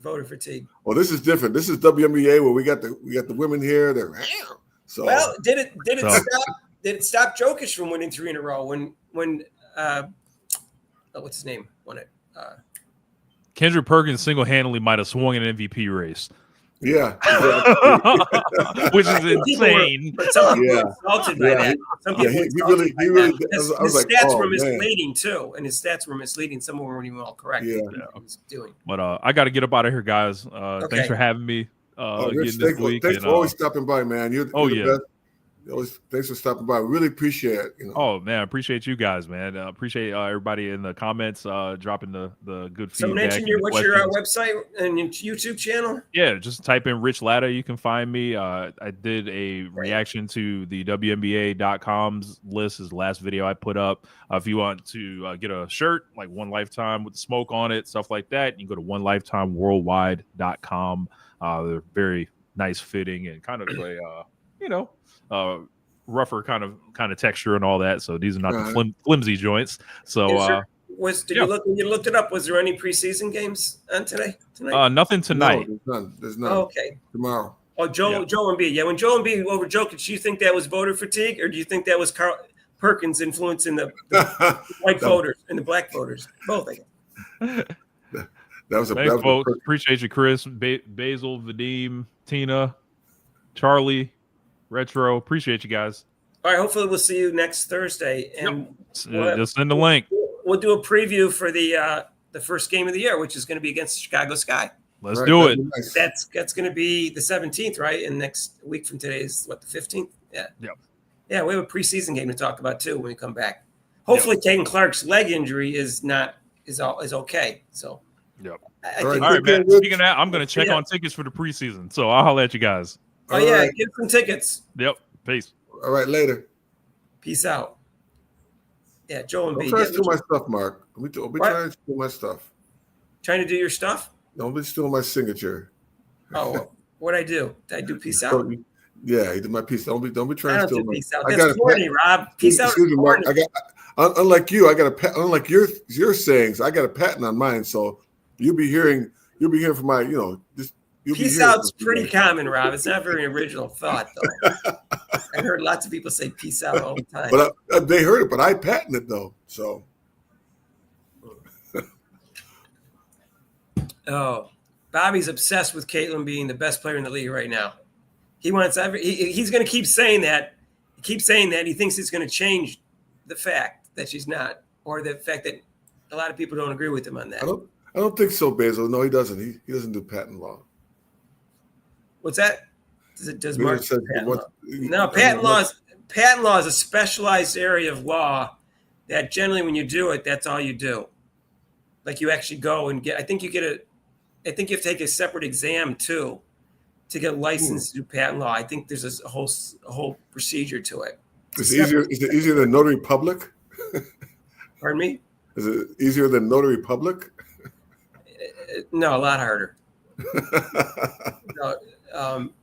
Voter fatigue. Well, this is different. This is WNBA where we got the women here. So well, did it stop Jokic from winning 3 in a row when what's his name won it? Kendrick Perkins single-handedly might have swung an MVP race. Yeah, which is insane. Some people insulted by that. Some people he really. His stats were misleading too, and his stats were misleading. Some of them weren't even all correct. Yeah, what he was doing. But I got to get up out of here, guys. Thanks for having me. Rich, thanks for always stopping by, man. You're the best. Thanks for stopping by. Really appreciate it. Oh man, I appreciate you guys, man. Appreciate everybody in the comments dropping the good feedback. So mention what's your website and your YouTube channel? Yeah, just type in Rich Latta. You can find me. I did a reaction to the WNBA.com's list. Is the last video I put up. If you want to get a shirt like One Lifetime with the smoke on it, stuff like that, you can go to OneLifetimeWorldwide.com. They're very nice fitting and kind of a rougher kind of texture and all that. So these are not the flimsy joints. So did you looked it up? Was there any preseason games on tonight? Nothing tonight. No, there's none. Oh, okay. Tomorrow. Oh, Joel Embiid. Yeah, when Joel Embiid over Jokic, do you think that was voter fatigue, or do you think that was Carl Perkins influencing the white voters and the black voters? Both, I guess. That was Thanks, folks. Appreciate you, Chris, Basil, Vadim, Tina, Charlie, Retro. Appreciate you guys. All right. Hopefully we'll see you next Thursday. And just send the link. We'll do a preview for the first game of the year, which is going to be against the Chicago Sky. Let's do it. Nice. That's going to be the 17th, right? And next week from today is the 15th? Yeah. Yep. Yeah, we have a preseason game to talk about too when we come back. Hopefully Caden Clark's leg injury is okay. So Yep. All right, All right, man. Rich. Speaking of that, I'm going to check on tickets for the preseason. So I'll holler at you guys. Oh, yeah. Get some tickets. Yep. Peace. All right, later. Peace out. Yeah, Joel and B. Don't try to steal my stuff, Mark. Don't be trying to steal my stuff. Trying to do your stuff? Don't be stealing my signature. Oh, what'd I do? Did I do peace out? Yeah, he did my peace. Don't be trying to steal my. Peace out. That's corny, Rob. Peace out. Excuse me, Mark. Unlike you, I got unlike your sayings, I got a patent on mine. So you'll be hearing from my, just. Peace out's pretty common, Rob. It's not a very original thought, though. I heard lots of people say peace out all the time. But they heard it, but I patented it, though. So. Oh, Bobby's obsessed with Caitlin being the best player in the league right now. He wants he's going to keep saying that. He keeps saying that. He thinks it's going to change the fact that she's not, or the fact that a lot of people don't agree with him on that. I don't think so, Basil. No, he doesn't. He doesn't do patent law. What's that? Does Mark said, patent law? No, patent law is a specialized area of law that generally when you do it, that's all you do. Like you actually go and get. I think you have to take a separate exam too to get licensed to do patent law. I think there's a whole procedure to it. Is it easier than notary public? Pardon me? Is it easier than notary public? No, a lot harder.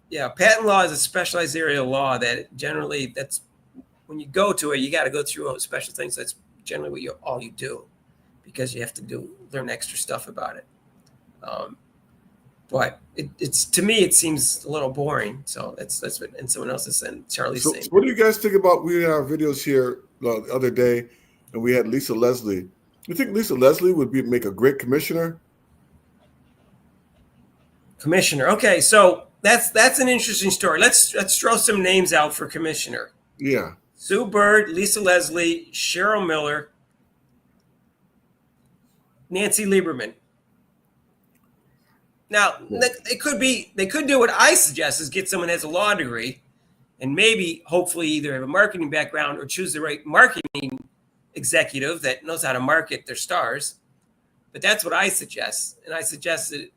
Yeah, patent law is a specialized area of law that generally that's when you go to it, you got to go through special things. That's generally all you do because you have to learn extra stuff about it. But it's to me, it seems a little boring. So that's what, and someone else is saying, Charlie's saying. So what do you guys think about, we had our videos here the other day and we had Lisa Leslie. You think Lisa Leslie would make a great commissioner? Commissioner. Okay. So that's an interesting story. Let's throw some names out for commissioner. Yeah. Sue Bird, Lisa Leslie, Cheryl Miller, Nancy Lieberman. Now, they could do what I suggest is get someone who has a law degree and maybe hopefully either have a marketing background or choose the right marketing executive that knows how to market their stars. But that's what I suggest. And I suggest that,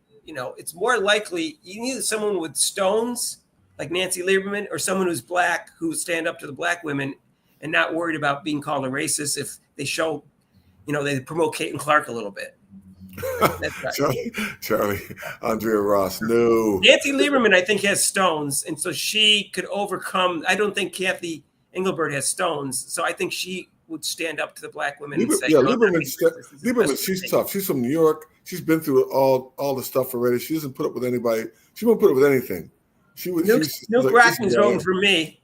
it's more likely you need someone with stones like Nancy Lieberman or someone who's black who stand up to the black women and not worried about being called a racist if they show, they promote Caitlin Clark a little bit. That's right. Charlie, Andrea Ross, no. Nancy Lieberman, I think, has stones, and so she could overcome. I don't think Kathy Engelbert has stones, so I think she would stand up to the black women and say, Lieberman, she's tough. She's from New York. She's been through all the stuff already. She doesn't put up with anybody. She won't put up with anything. Nuke Rockman's voting for me.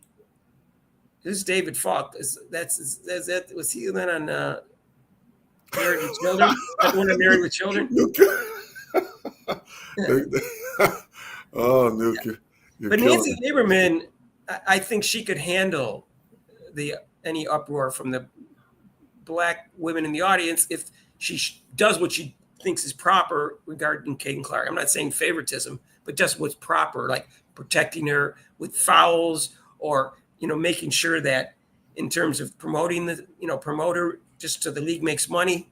This is David Falk. Was he then on Married with Children? That one on Married with Children? Oh, Nuke. But Nancy Lieberman, I think she could handle any uproar from the black women in the audience if she does what she thinks is proper regarding Caitlin Clark. I'm not saying favoritism, but just what's proper, like protecting her with fouls or, making sure that in terms of promoting promote her just so the league makes money.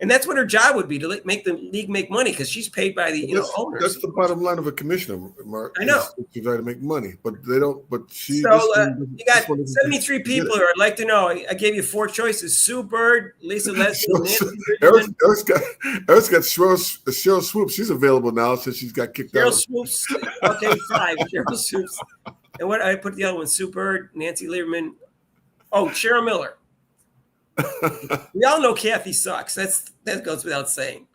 And that's what her job would be, to make the league make money because she's paid by the owners. That's the bottom line of a commissioner, Mark. I know. You got to make money, but they don't. But she. So you got 73 people here. I'd like to know. I gave you 4 choices: Sue Bird, Lisa Leslie, Eric's got Cheryl Swoops. She's available now since she's got kicked out. Cheryl Swoops. Okay, 5. Cheryl Swoops. And what I put the other one: Sue Bird, Nancy Lieberman. Oh, Cheryl Miller. We all know Kathy sucks. That goes without saying.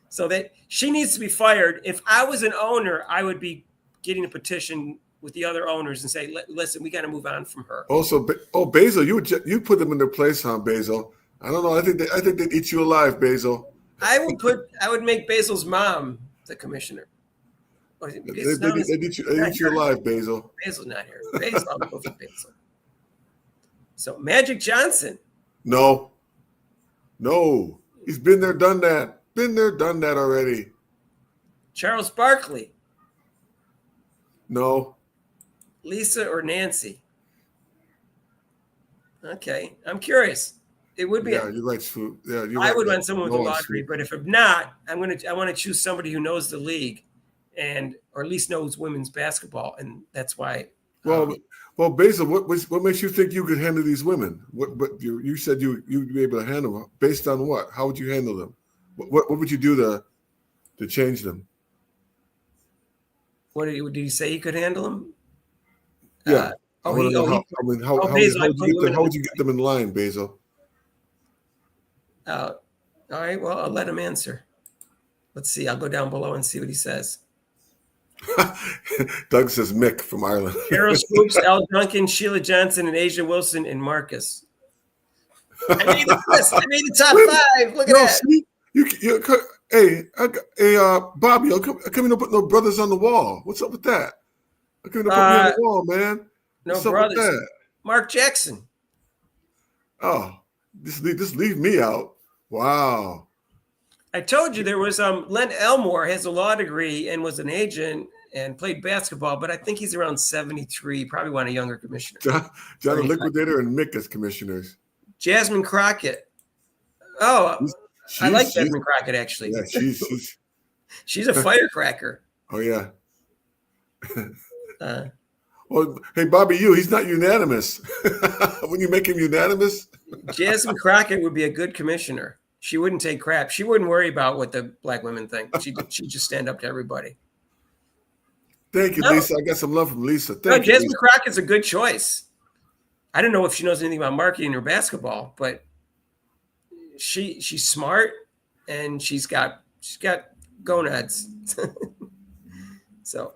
So that she needs to be fired. If I was an owner, I would be getting a petition with the other owners and say, "Listen, we got to move on from her." Also, Basil, you put them in their place, huh, Basil? I don't know. I think they'd eat you alive, Basil. I would make Basil's mom the commissioner. They'd eat you alive, Basil. Basil's not here. I'll go for Basil. So Magic Johnson. No. He's been there, done that. Been there, done that already. Charles Barkley. No. Lisa or Nancy? Okay, I'm curious. It would be. Yeah, you're right, Swoop. Yeah, you're I right. would want someone with a law degree, Swoop. but if not, I want to choose somebody who knows the league, or at least knows women's basketball, and that's why. Well, Basil, what makes you think you could handle these women? What you said you'd be able to handle them based on what? How would you handle them? What would you do to change them? What did he say? He could handle them? Yeah. How would you get them in line, Basil? All right. Well, I'll let him answer. Let's see. I'll go down below and see what he says. Doug says Mick from Ireland. Carol Swoops, Al Duncan, Sheila Johnson, and Asia Wilson, and Marcus. I made the list. I made the top 5. Look at that. See, Bobby, I come in to put no brothers on the wall. What's up with that? I come in to put me on the wall, man. No brothers. Mark Jackson. Oh, just leave me out. Wow. I told you there was Len Elmore has a law degree and was an agent and played basketball, but I think he's around 73. Probably want a younger commissioner. John the Liquidator and Mick as commissioners. Jasmine Crockett. Oh, I like Jasmine Crockett actually. Yeah, she's a firecracker. Oh yeah. Well, hey Bobby, he's not unanimous. When you make him unanimous, Jasmine Crockett would be a good commissioner. She wouldn't take crap. She wouldn't worry about what the black women think. She'd just stand up to everybody. Thank you, Lisa. I got some love from Lisa. Thank you. Jasmine Crockett's a good choice. I don't know if she knows anything about marketing or basketball, but she's smart and she's got gonads. So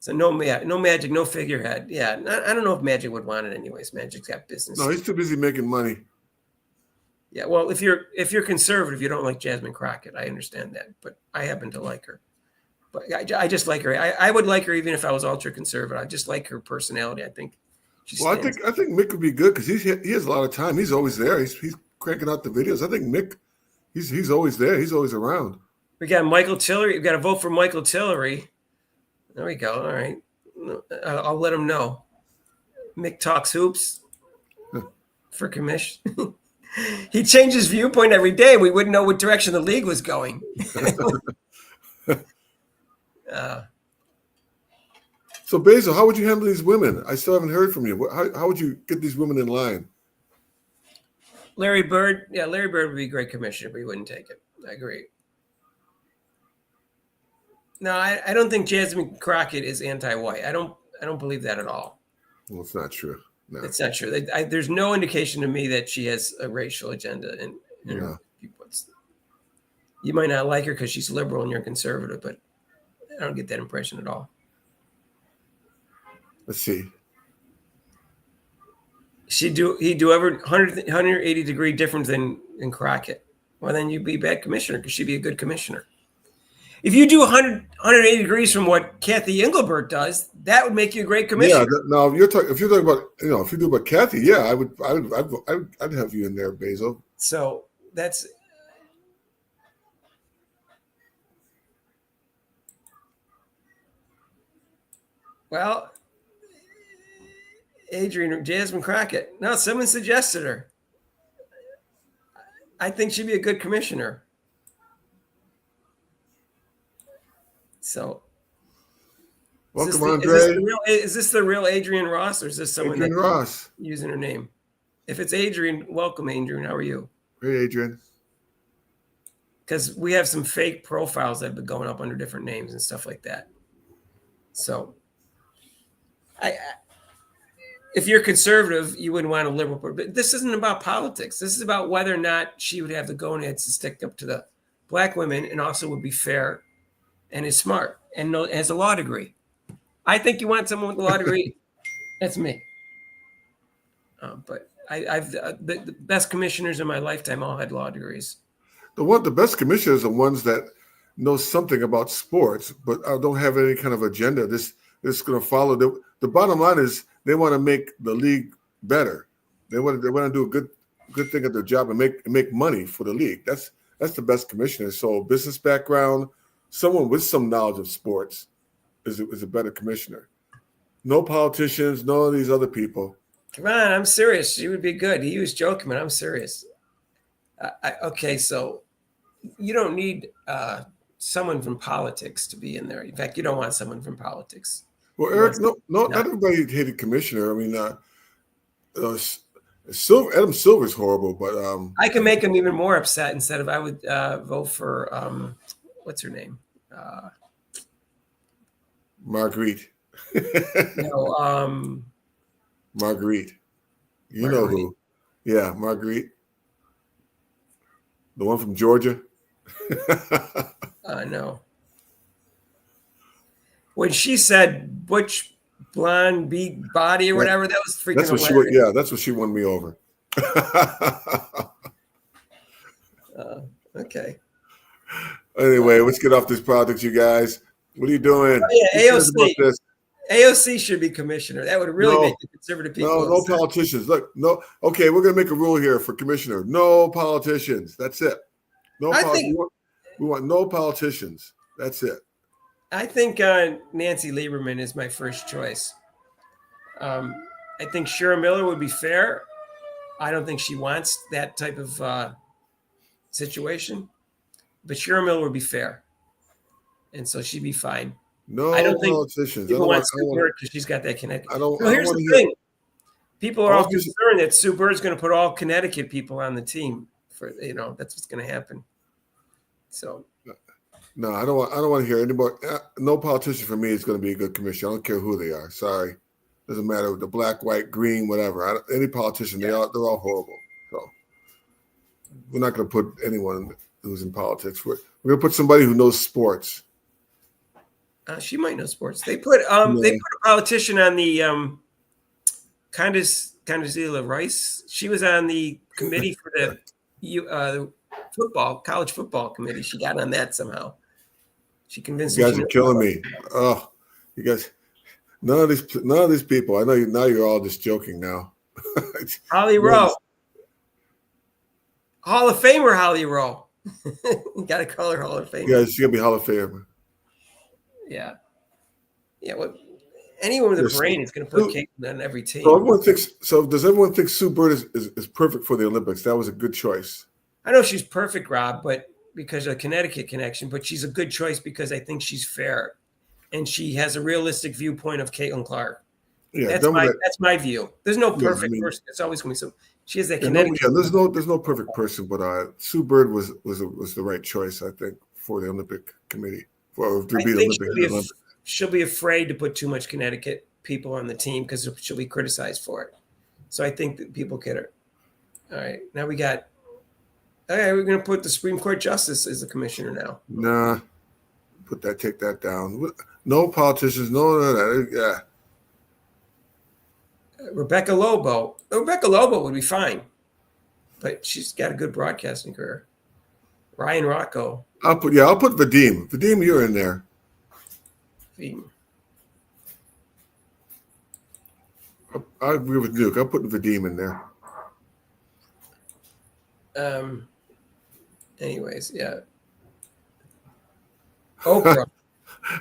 no Magic, no figurehead. Yeah, I don't know if Magic would want it anyways. Magic's got business. No, he's too busy making money. Yeah, well, if you're conservative, you don't like Jasmine Crockett. I understand that, but I happen to like her. But I just like her. I would like her even if I was ultra conservative. I just like her personality. I think. I think Mick would be good because he has a lot of time. He's always there. He's cranking out the videos. I think Mick, he's always there. He's always around. We got Michael Tillery. We've got to vote for Michael Tillery. There we go. All right, I'll let him know. Mick talks hoops for commission. He changes viewpoint every day. We wouldn't know what direction the league was going. So, Basil, how would you handle these women? I still haven't heard from you. How would you get these women in line? Larry Bird. Yeah, Larry Bird would be a great commissioner, but he wouldn't take it. I agree. No, I don't think Jasmine Crockett is anti-white. I don't believe that at all. Well, it's not true. No. It's not true. There's no indication to me that she has a racial agenda in her viewpoints. You might not like her because she's liberal and you're conservative, but I don't get that impression at all. Let's see. He'd do ever 180 degree difference than Crockett. Well, then you'd be a bad commissioner because she'd be a good commissioner. If you do 180 degrees from what Kathy Engelbert does, that would make you a great commissioner. Yeah. Now, if you're talking about, if you do about Kathy, yeah, I'd have you in there, Basil. So that's. Well, Jasmine Crockett. No, someone suggested her. I think she'd be a good commissioner. So, welcome, Andre. Is this the real Adrian Ross, or is this someone Adrian Ross using her name? If it's Adrian, welcome, Adrian. How are you? Hey, Adrian. Because we have some fake profiles that have been going up under different names and stuff like that. So, if you're conservative, you wouldn't want a liberal. But this isn't about politics. This is about whether or not she would have the gonads to stick up to the black women and also would be fair and is smart and has a law degree. I think you want someone with a law degree. That's me. But I've the best commissioners in my lifetime all had law degrees. The best commissioners are ones that know something about sports, but don't have any kind of agenda. This is going to follow. The bottom line is they want to make the league better. They want to do a good thing at their job and make money for the league. That's the best commissioner. So business background, someone with some knowledge of sports is a better commissioner. No politicians, none of these other people. Come on, I'm serious. She would be good. He was joking, but I'm serious. Okay, so you don't need someone from politics to be in there. In fact, you don't want someone from politics. Well, Eric, not everybody hated Commissioner. I mean, Adam Silver's horrible, but I can make him even more upset. Instead of I would vote for what's her name? Marguerite. No, Marguerite. You know who? Yeah, Marguerite. The one from Georgia. No. When she said butch blonde beat body or whatever, that was freaking hilarious. That's what she won me over. Okay. Anyway, let's get off this politics, you guys. What are you doing? Oh, yeah, AOC. AOC should be commissioner. That would really make the conservative people. No politicians. Look, no. Okay, we're gonna make a rule here for commissioner. No politicians. That's it. No. We want no politicians. That's it. I think Nancy Lieberman is my first choice. I think Shira Miller would be fair. I don't think she wants that type of situation, but Shira Miller would be fair, and so she'd be fine. No, I don't politicians. Think people want Sue Bird because she's got that Connecticut. Here's the thing: people are all concerned that Sue Bird's going to put all Connecticut people on the team. That's what's going to happen. So, no, I don't want to hear anybody. No politician for me is going to be a good commissioner. I don't care who they are. Sorry, doesn't matter the black, white, green, whatever. Any politician, they're all horrible. So, we're not going to put anyone who's in politics. We're going to put somebody who knows sports. She might know sports. They put a politician on the Condoleezza Rice. She was on the committee for the college football committee. She got on that somehow. She convinced. You guys are killing me. Oh, you guys! None of these people. I know you. Now you're all just joking now. Holly Rowe, Hall of Famer Holly Rowe. You got to call her Hall of Famer. Yeah, she's gonna be Hall of Famer. Yeah. Well, anyone with a brain is going to put Caitlin on every team. So does everyone think Sue Bird is perfect for the Olympics? That was a good choice. I know she's perfect, Rob, but because of the Connecticut connection, but she's a good choice because I think she's fair. And she has a realistic viewpoint of Caitlin Clark. Yeah, that's my view. There's no perfect person. It's always going to be so. She has that Connecticut. There's no perfect person, but Sue Bird was the right choice, I think, for the Olympic committee. She'll be afraid to put too much Connecticut people on the team because she'll be criticized for it. So I think that people get her. All right, now we're going to put the Supreme Court Justice as the commissioner now. Nah, take that down. No politicians, no. Yeah. Rebecca Lobo would be fine, but she's got a good broadcasting career. Ryan Rocco. I'll put Vadim. Vadim, you're in there. I agree with Duke. I'll put Vadim in there. Anyways, yeah. Oprah.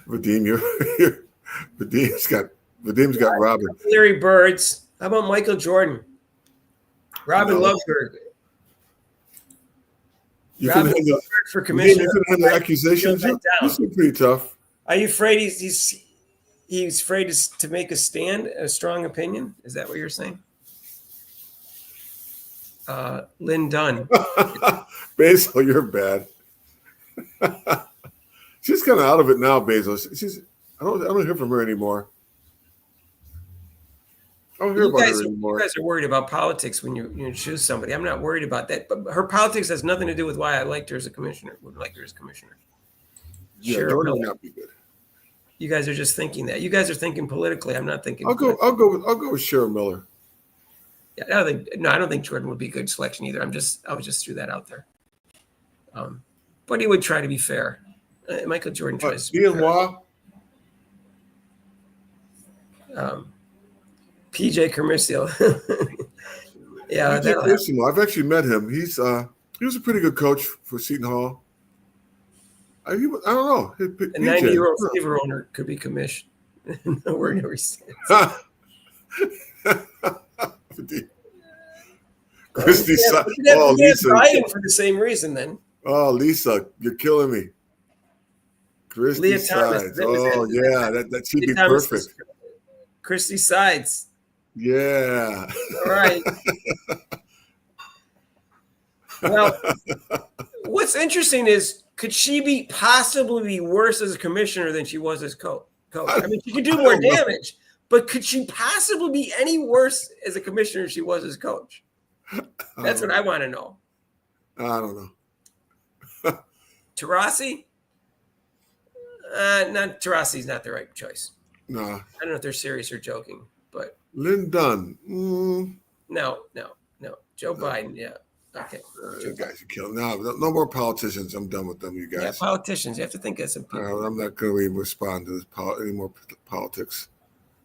Vadim, Vadim's got Robin. Larry Birds. How about Michael Jordan? Robin loves her. For commissioner. You couldn't handle accusations. This is pretty tough. Are you afraid he's afraid to make a stand, a strong opinion? Is that what you're saying? Lynn Dunn. Basil, you're bad. She's kind of out of it now, Basil. I don't hear from her anymore. I don't hear about her anymore. You guys are worried about politics when you choose somebody. I'm not worried about that. But her politics has nothing to do with why I liked her as a commissioner. Would like her as commissioner. Yeah, Jordan would not be good. You guys are just thinking that. You guys are thinking politically. I'm not thinking. I'll go with Shira Miller. Yeah, I don't think Jordan would be a good selection either. I just threw that out there. But he would try to be fair. Michael Jordan tries to be fair. PJ Carmiccio. Yeah, PJ Carmiccio. I've actually met him. He was a pretty good coach for Seton Hall. I don't know. A 90-year-old fever owner could be commissioned. Nowhere near stands. Christy Sides. Oh, Lisa. Biden for the same reason then. Oh, Lisa, you're killing me. Christy Leah Thomas. Sides. Oh, yeah, that should be Thomas perfect. Christy Sides. Yeah. All right. Well, what's interesting is, could she possibly be worse as a commissioner than she was as coach? I mean, she could do more damage, but could she possibly be any worse as a commissioner than she was as coach? That's what I want to know. I don't know. Taurasi? Taurasi's not the right choice. No. I don't know if they're serious or joking, but Lynn Dunn. No. Joe Biden, yeah. Okay. You guys are killing. No more politicians. I'm done with them, you guys. Yeah, politicians. You have to think of some people. I'm not going to respond to this any more politics.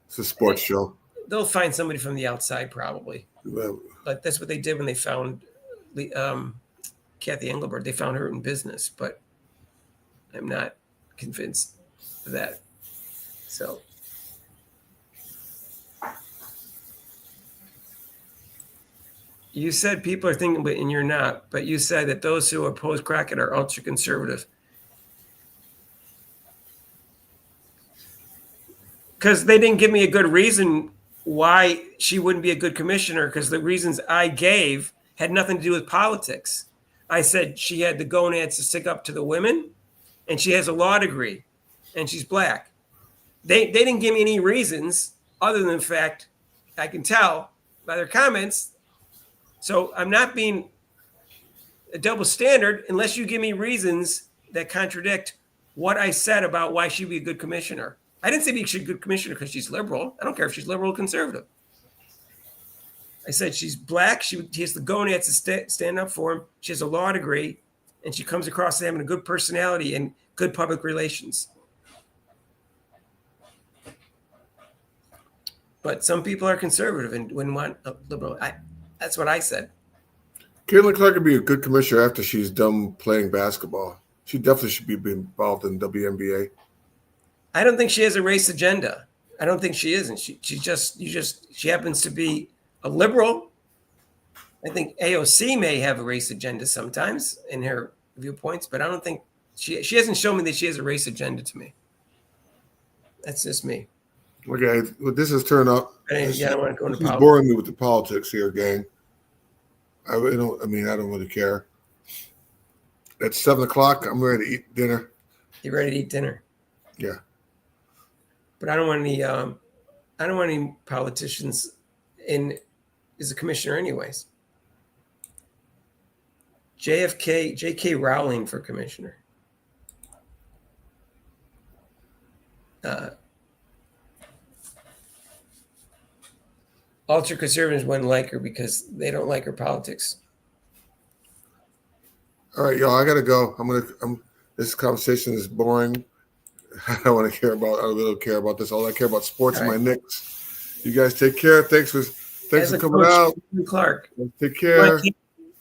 It's a sports show. They'll find somebody from the outside, probably. Well, But that's what they did when they found Kathy Engelbert. They found her in business, but I'm not convinced of that. So. You said people are thinking, and you're not. But you said that those who oppose Crockett are ultra conservative. Because they didn't give me a good reason why she wouldn't be a good commissioner, because the reasons I gave had nothing to do with politics. I said she had the gonads to stick up to the women, and she has a law degree, and she's black. They didn't give me any reasons other than the fact I can tell by their comments. So I'm not being a double standard unless you give me reasons that contradict what I said about why she'd be a good commissioner. I didn't say she's a good commissioner because she's liberal. I don't care if she's liberal or conservative. I said she's black. She has the gonads to stand up for him. She has a law degree, and she comes across as having a good personality and good public relations. But some people are conservative and wouldn't want a liberal. That's what I said. Caitlin Clark could be a good commissioner after she's done playing basketball. She definitely should be involved in WNBA. I don't think she has a race agenda. I don't think she isn't. She happens to be a liberal. I think AOC may have a race agenda sometimes in her viewpoints, but I don't think she hasn't shown me that she has a race agenda to me. That's just me. Okay, well, this has turned up. I don't want to go into politics. Boring me with the politics here, gang. I don't really care. It's 7:00. I'm ready to eat dinner. You ready to eat dinner? Yeah. But I don't want any politicians as a commissioner anyways. J.K. Rowling for commissioner. Ultra conservatives wouldn't like her because they don't like her politics. All right, y'all. I gotta go. This conversation is boring. I don't want to care about. I really don't care about this. All I care about sports and my Knicks. You guys take care. Thanks for coming out. Clark. Take care.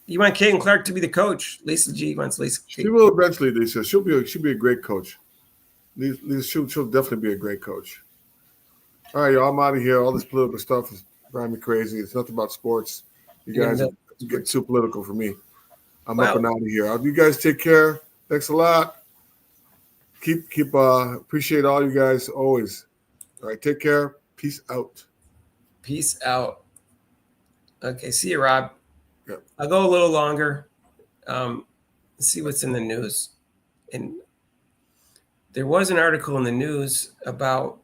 You want Caitlin Clark to be the coach? Lisa G wants Lisa. She will eventually, Lisa. She'll be a great coach. Lisa, she'll definitely be a great coach. All right, y'all. I'm out of here. All this political stuff is driving me crazy. It's nothing about sports. You guys get too political for me. I'm up and out of here. You guys take care. Thanks a lot. Keep appreciate all you guys always. All right, take care. Peace out. Peace out. Okay, see you, Rob. Yep. I'll go a little longer. See what's in the news. And there was an article in the news about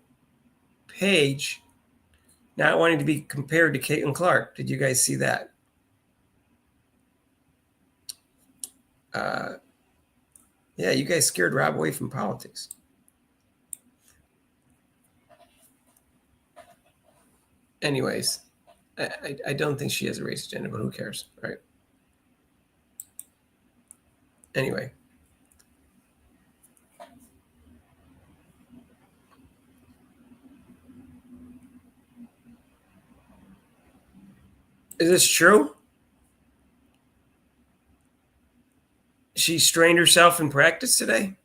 Paige not wanting to be compared to Caitlin Clark. Did you guys see that? Yeah, you guys scared Rob away from politics. Anyways, I don't think she has a race agenda, but who cares, right? Anyway. Is this true? She strained herself in practice today?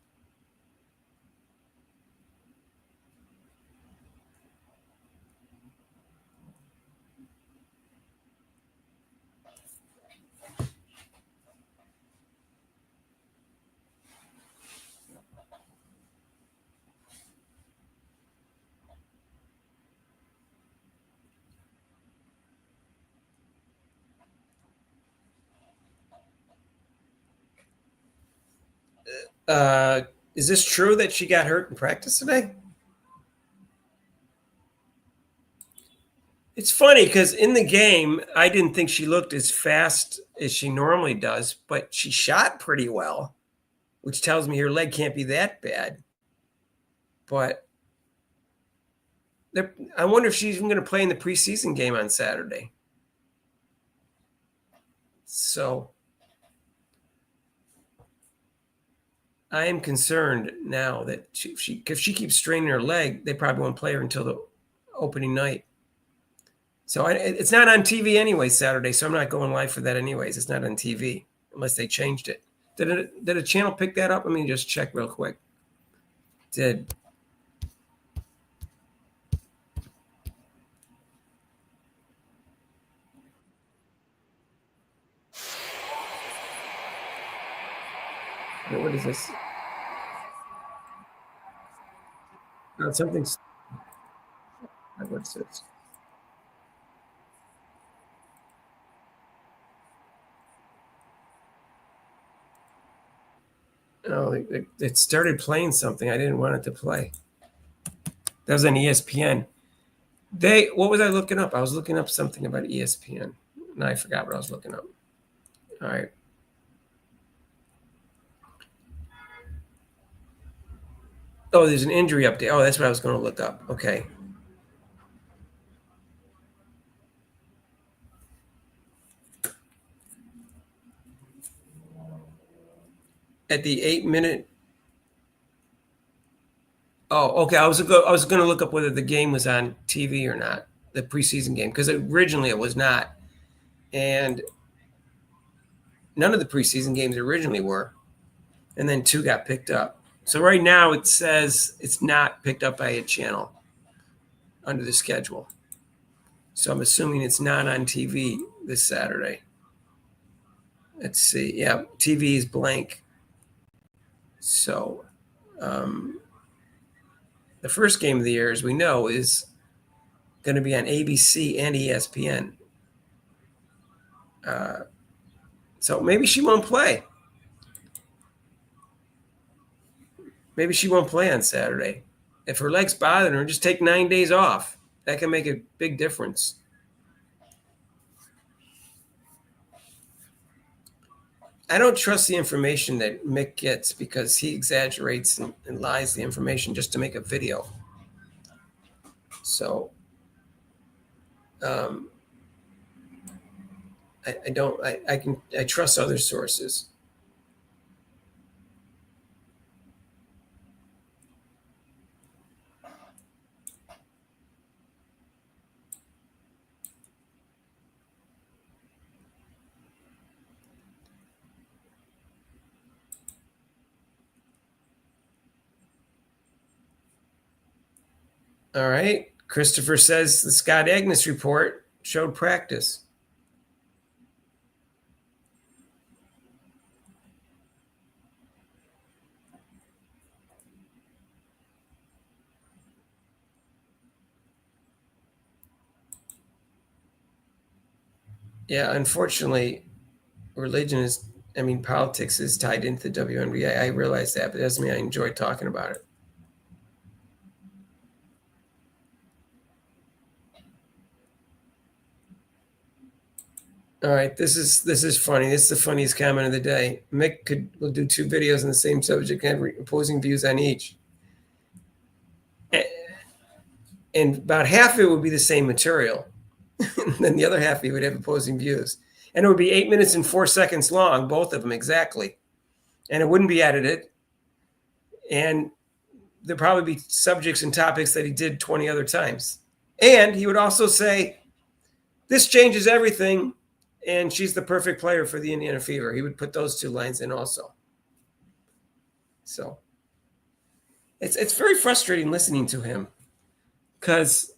Is this true that she got hurt in practice today? It's funny because in the game, I didn't think she looked as fast as she normally does, but she shot pretty well, which tells me her leg can't be that bad. But I wonder if she's even going to play in the preseason game on Saturday. So I am concerned now that if she keeps straining her leg, they probably won't play her until the opening night. So it's not on TV anyway Saturday, so I'm not going live for that anyways. It's not on TV unless they changed it. Did a channel pick that up? Let me just check real quick. Did what is this? Oh, something's. What's this? Oh, it started playing something. I didn't want it to play. That was on ESPN. What was I looking up? I was looking up something about ESPN. No, I forgot what I was looking up. All right. Oh, there's an injury update. Oh, that's what I was going to look up. Okay. At the 8-minute. Oh, okay. I was going to look up whether the game was on TV or not, the preseason game, because originally it was not, and none of the preseason games originally were, and then 2 got picked up. So right now it says it's not picked up by a channel under the schedule. So I'm assuming it's not on TV this Saturday. Let's see. Yeah, TV is blank. So the first game of the year, as we know, is going to be on ABC and ESPN. So maybe she won't play. Maybe she won't play on Saturday. If her leg's bothering her, just take 9 days off. That can make a big difference. I don't trust the information that Mick gets because he exaggerates and lies the information just to make a video. So I trust other sources. All right. Christopher says the Scott Agnes report showed practice. Yeah, unfortunately, politics is tied into the WNBA. I realize that, but it doesn't mean I enjoy talking about it. All right, this is funny. This is the funniest comment of the day. Mick will do 2 videos on the same subject and have opposing views on each. And about half of it would be the same material. And then the other half he would have opposing views. And it would be 8 minutes and 4 seconds long, both of them exactly. And it wouldn't be edited. And there'd probably be subjects and topics that he did 20 other times. And he would also say, this changes everything, and she's the perfect player for the Indiana Fever. He would put those 2 lines in also. So it's very frustrating listening to him because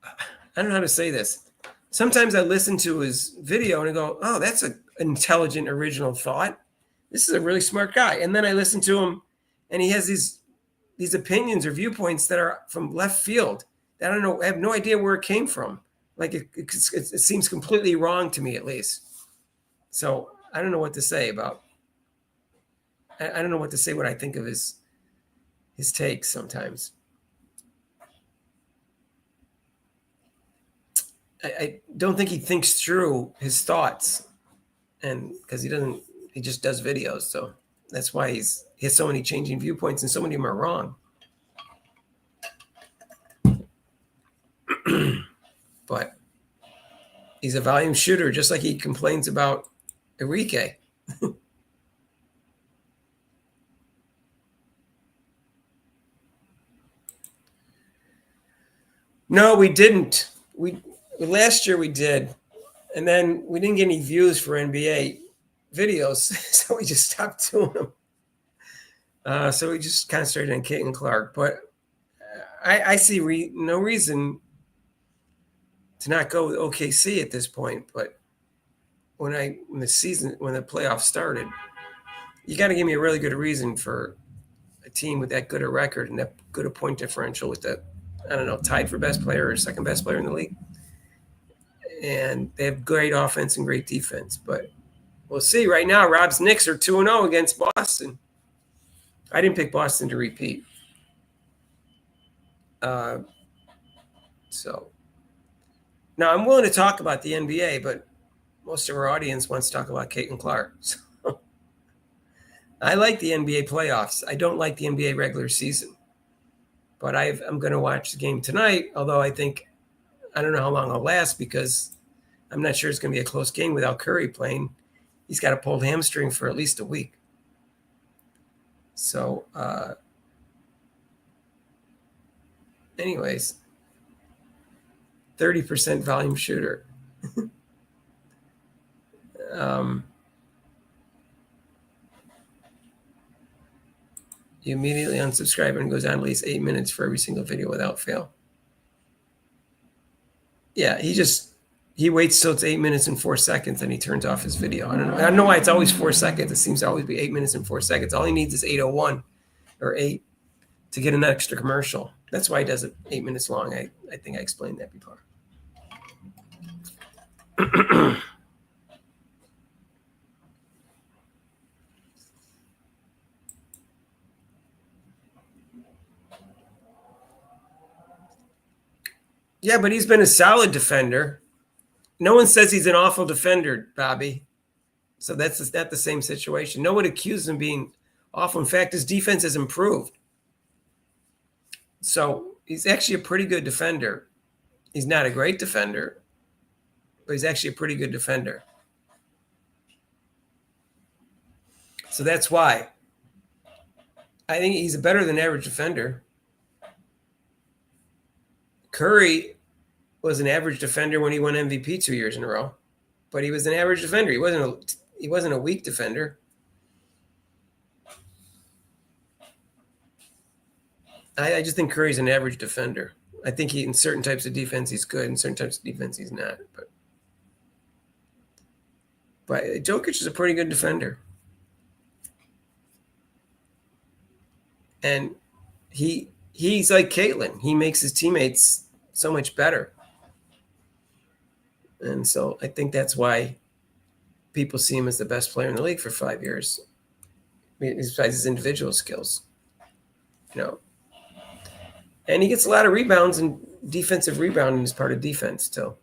I don't know how to say this. Sometimes I listen to his video and I go, oh, that's an intelligent, original thought. This is a really smart guy. And then I listen to him and he has these opinions or viewpoints that are from left field that I have no idea where it came from. Like it seems completely wrong to me, at least. So I don't know what to say about I don't know what to say, what I think of his takes sometimes. I don't think he thinks through his thoughts, and because he just does videos. So that's why he has so many changing viewpoints, and so many of them are wrong. But he's a volume shooter, just like he complains about Enrique. No, we didn't. Last year we did, and then we didn't get any views for NBA videos, so we just stopped doing them. So we just concentrated on Caitlin Clark. But I see no reason to not go with OKC at this point. But when the playoffs started, you got to give me a really good reason for a team with that good a record and that good a point differential with that, I don't know, tied for best player or second best player in the league. And they have great offense and great defense. But we'll see. Right now, Rob's Knicks are 2-0 against Boston. I didn't pick Boston to repeat. So now I'm willing to talk about the NBA, but most of our audience wants to talk about Caitlin Clark. So I like the NBA playoffs. I don't like the NBA regular season. But I'm going to watch the game tonight, although I don't know how long I'll last because I'm not sure it's going to be a close game without Curry playing. He's got a pulled hamstring for at least a week. So, anyways, 30% volume shooter. You immediately unsubscribe and goes on at least 8 minutes for every single video without fail. Yeah, he waits till it's 8 minutes and 4 seconds and he turns off his video. I don't know why it's always 4 seconds. It seems to always be 8 minutes and 4 seconds. All he needs is 8:01 or 8 to get an extra commercial. That's why he does it 8 minutes long. I think I explained that before. Yeah, but he's been a solid defender. No one says he's an awful defender, Bobby. So that's not the same situation. No one accused him of being awful. In fact, his defense has improved. So he's actually a pretty good defender. He's not a great defender, but he's actually a pretty good defender. So that's why I think he's a better than average defender. Curry was an average defender when he won MVP 2 years in a row, but he was an average defender. He wasn't a weak defender. I just think Curry's an average defender. I think in certain types of defense he's good, in certain types of defense he's not. But Jokic is a pretty good defender, and he's like Caitlin. He makes his teammates so much better. And so I think that's why people see him as the best player in the league for 5 years. I mean, besides his individual skills, And he gets a lot of rebounds, and defensive rebounding is part of defense too.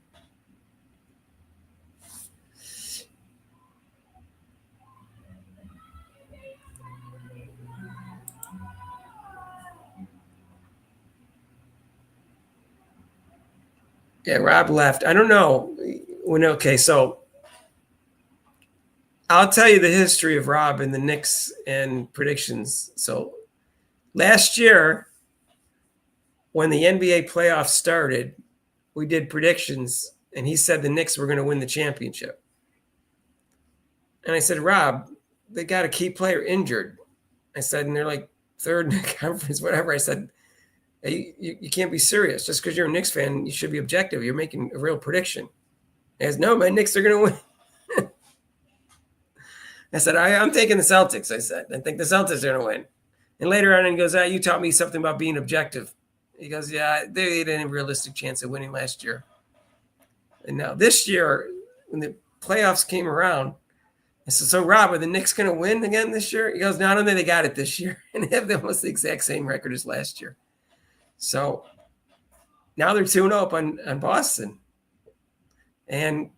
Yeah, Rob left. I don't know. Okay, so I'll tell you the history of Rob and the Knicks and predictions. So last year, when the NBA playoffs started, we did predictions, and he said the Knicks were going to win the championship. And I said, Rob, they got a key player injured. I said, and they're like third in the conference, whatever. I said, hey, you can't be serious. Just because you're a Knicks fan, you should be objective. You're making a real prediction. He goes, no, my Knicks are going to win. I said, I'm taking the Celtics. I said, I think the Celtics are going to win. And later on, he goes, you taught me something about being objective. He goes, yeah, they had a realistic chance of winning last year. And now this year, when the playoffs came around, I said, so Rob, are the Knicks going to win again this year? He goes, no, I don't think they got it this year. And they have almost the exact same record as last year. So now they're 2-0 up on Boston. And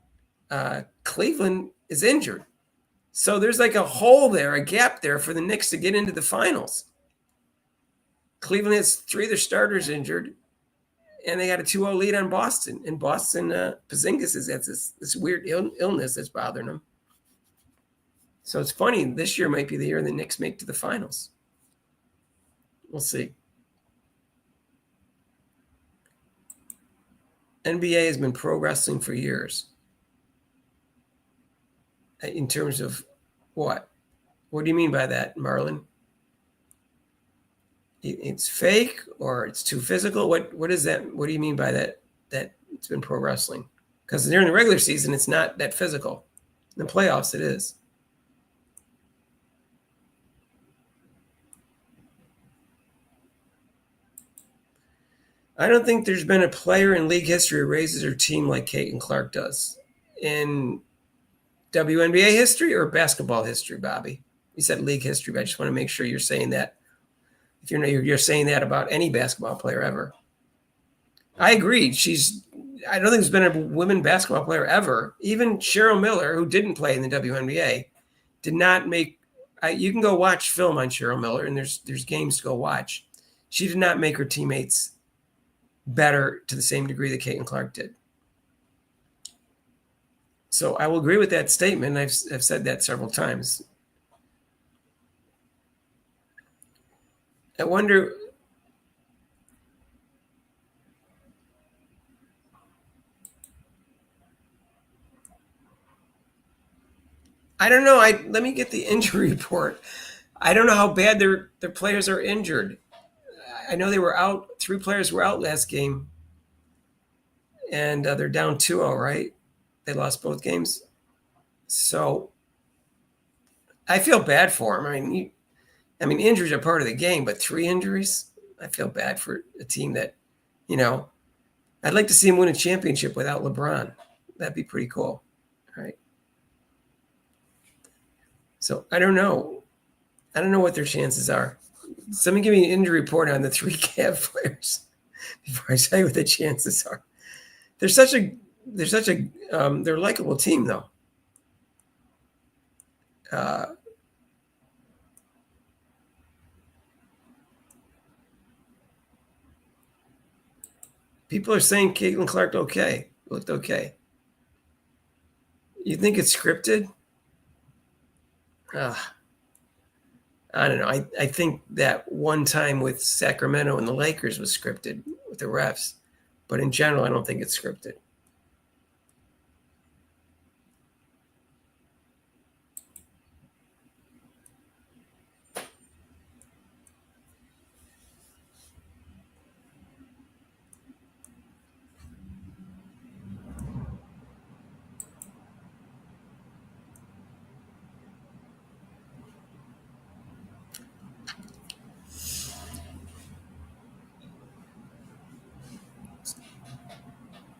Cleveland is injured. So there's like a hole there, a gap there for the Knicks to get into the finals. Cleveland has 3 of their starters injured, and they got a 2-0 lead on Boston. And Boston, Porzingis has this weird illness that's bothering him. So it's funny. This year might be the year the Knicks make to the finals. We'll see. NBA has been pro wrestling for years. In terms of what? What do you mean by that, Marlon? It's fake or it's too physical? What is that? What do you mean by that? That it's been pro wrestling? Because during the regular season, it's not that physical. In the playoffs, it is. I don't think there's been a player in league history who raises her team like Caitlin Clark does. In WNBA history or basketball history, Bobby? You said league history, but I just want to make sure you're saying that. If you're saying that about any basketball player ever. I agree. I don't think there's been a women basketball player ever. Even Cheryl Miller, who didn't play in the WNBA, did not make. You can go watch film on Cheryl Miller, and there's games to go watch. She did not make her teammates better to the same degree that Caitlin Clark did. So I will agree with that statement. I've said that several times. I wonder. I don't know. Let me get the injury report. I don't know how bad their players are injured. I know they were out. 3 players were out last game. And they're down 2-0, right? They lost both games. So I feel bad for them. I mean, injuries are part of the game, but 3 injuries, I feel bad for a team that, I'd like to see them win a championship without LeBron. That'd be pretty cool, right? So I don't know. I don't know what their chances are. Somebody give me an injury report on the 3 Cavs players before I tell you what the chances are. They're a likable team though. People are saying Caitlin Clark looked okay. You think it's scripted? I don't know. I think that one time with Sacramento and the Lakers was scripted with the refs. But in general, I don't think it's scripted.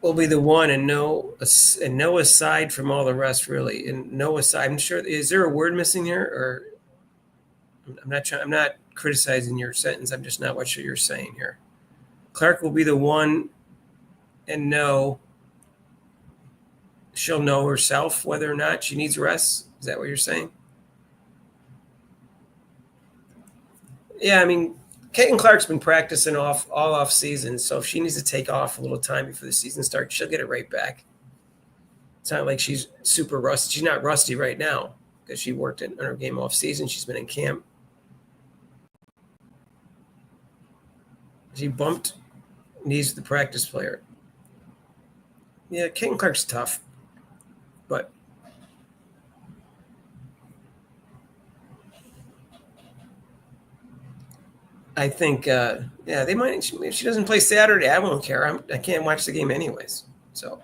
Will be the one and no aside from all the rest, really. And no aside. I'm sure. Is there a word missing here, or I'm not criticizing your sentence. I'm just not what you're saying here. Clark will be the one and no. She'll know herself whether or not she needs rest. Is that what you're saying? Yeah, I mean, Caitlin Clark's been practicing all off season, so if she needs to take off a little time before the season starts, she'll get it right back. It's not like she's super rusty. She's not rusty right now because she worked on her game off season. She's been in camp. She bumped knees to the practice player. Yeah, Caitlin Clark's tough, but I think, they might. If she doesn't play Saturday, I won't care. I can't watch the game anyways. So,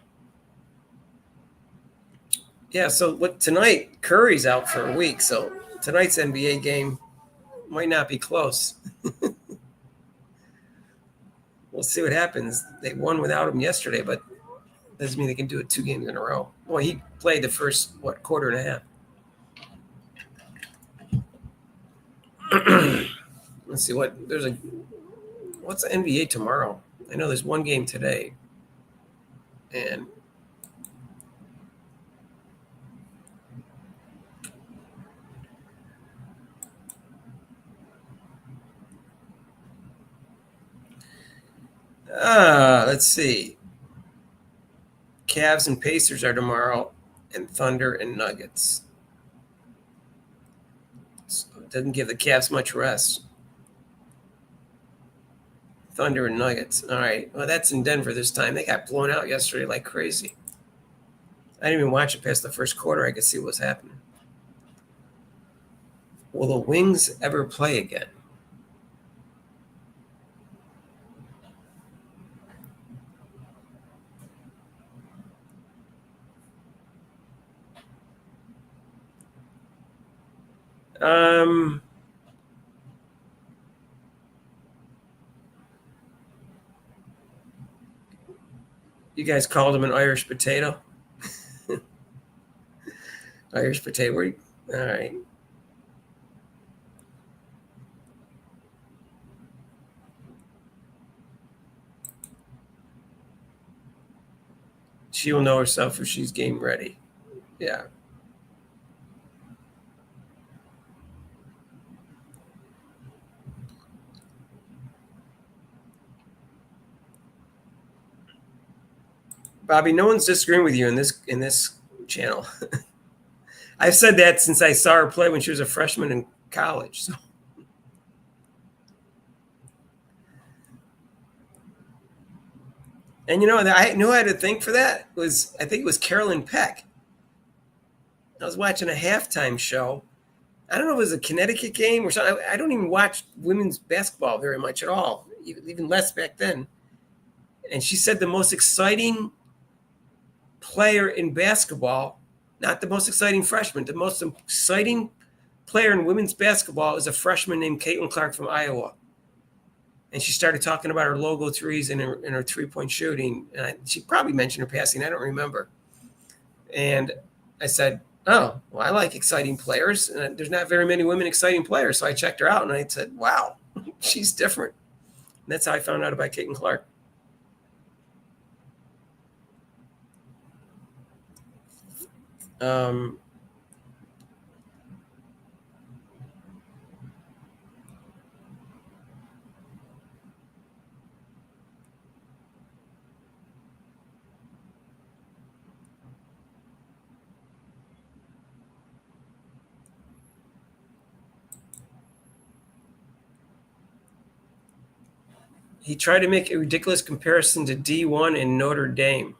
yeah. So tonight? Curry's out for a week, so tonight's NBA game might not be close. We'll see what happens. They won without him yesterday, but doesn't mean they can do it 2 games in a row. Well, he played the first quarter and a half. Let's see what's the NBA tomorrow? I know there's one game today, and let's see. Cavs and Pacers are tomorrow, and Thunder and Nuggets. So it doesn't give the Cavs much rest. Thunder and Nuggets. All right. Well, that's in Denver this time. They got blown out yesterday like crazy. I didn't even watch it past the first quarter. I could see what was happening. Will the Wings ever play again? You guys called him an Irish potato? Irish potato. All right. She will know herself if she's game ready. Yeah. Bobby, no one's disagreeing with you in this channel. I've said that since I saw her play when she was a freshman in college. So. And I knew I had to think for that I think it was Carolyn Peck. I was watching a halftime show. I don't know if it was a Connecticut game or something. I don't even watch women's basketball very much at all, even less back then. And she said the most exciting player in basketball, not the most exciting freshman, the most exciting player in women's basketball is a freshman named Caitlin Clark from Iowa. And she started talking about her logo threes and her three-point shooting. And she probably mentioned her passing. I don't remember. And I said, oh, well, I like exciting players. And there's not very many women exciting players. So I checked her out and I said, wow, she's different. And that's how I found out about Caitlin Clark. He tried to make a ridiculous comparison to D1 and Notre Dame.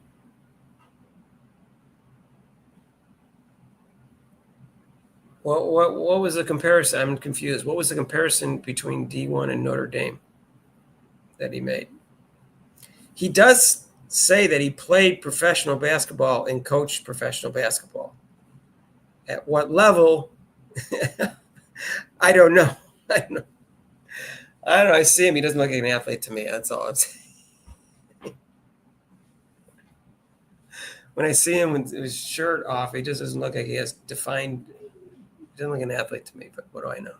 What was the comparison? I'm confused. What was the comparison between D1 and Notre Dame that he made? He does say that he played professional basketball and coached professional basketball. At what level? I don't know. I don't know. I see him. He doesn't look like an athlete to me. That's all I'm saying. When I see him with his shirt off, he just doesn't look like he has defined. He doesn't look like an athlete to me, but what do I know?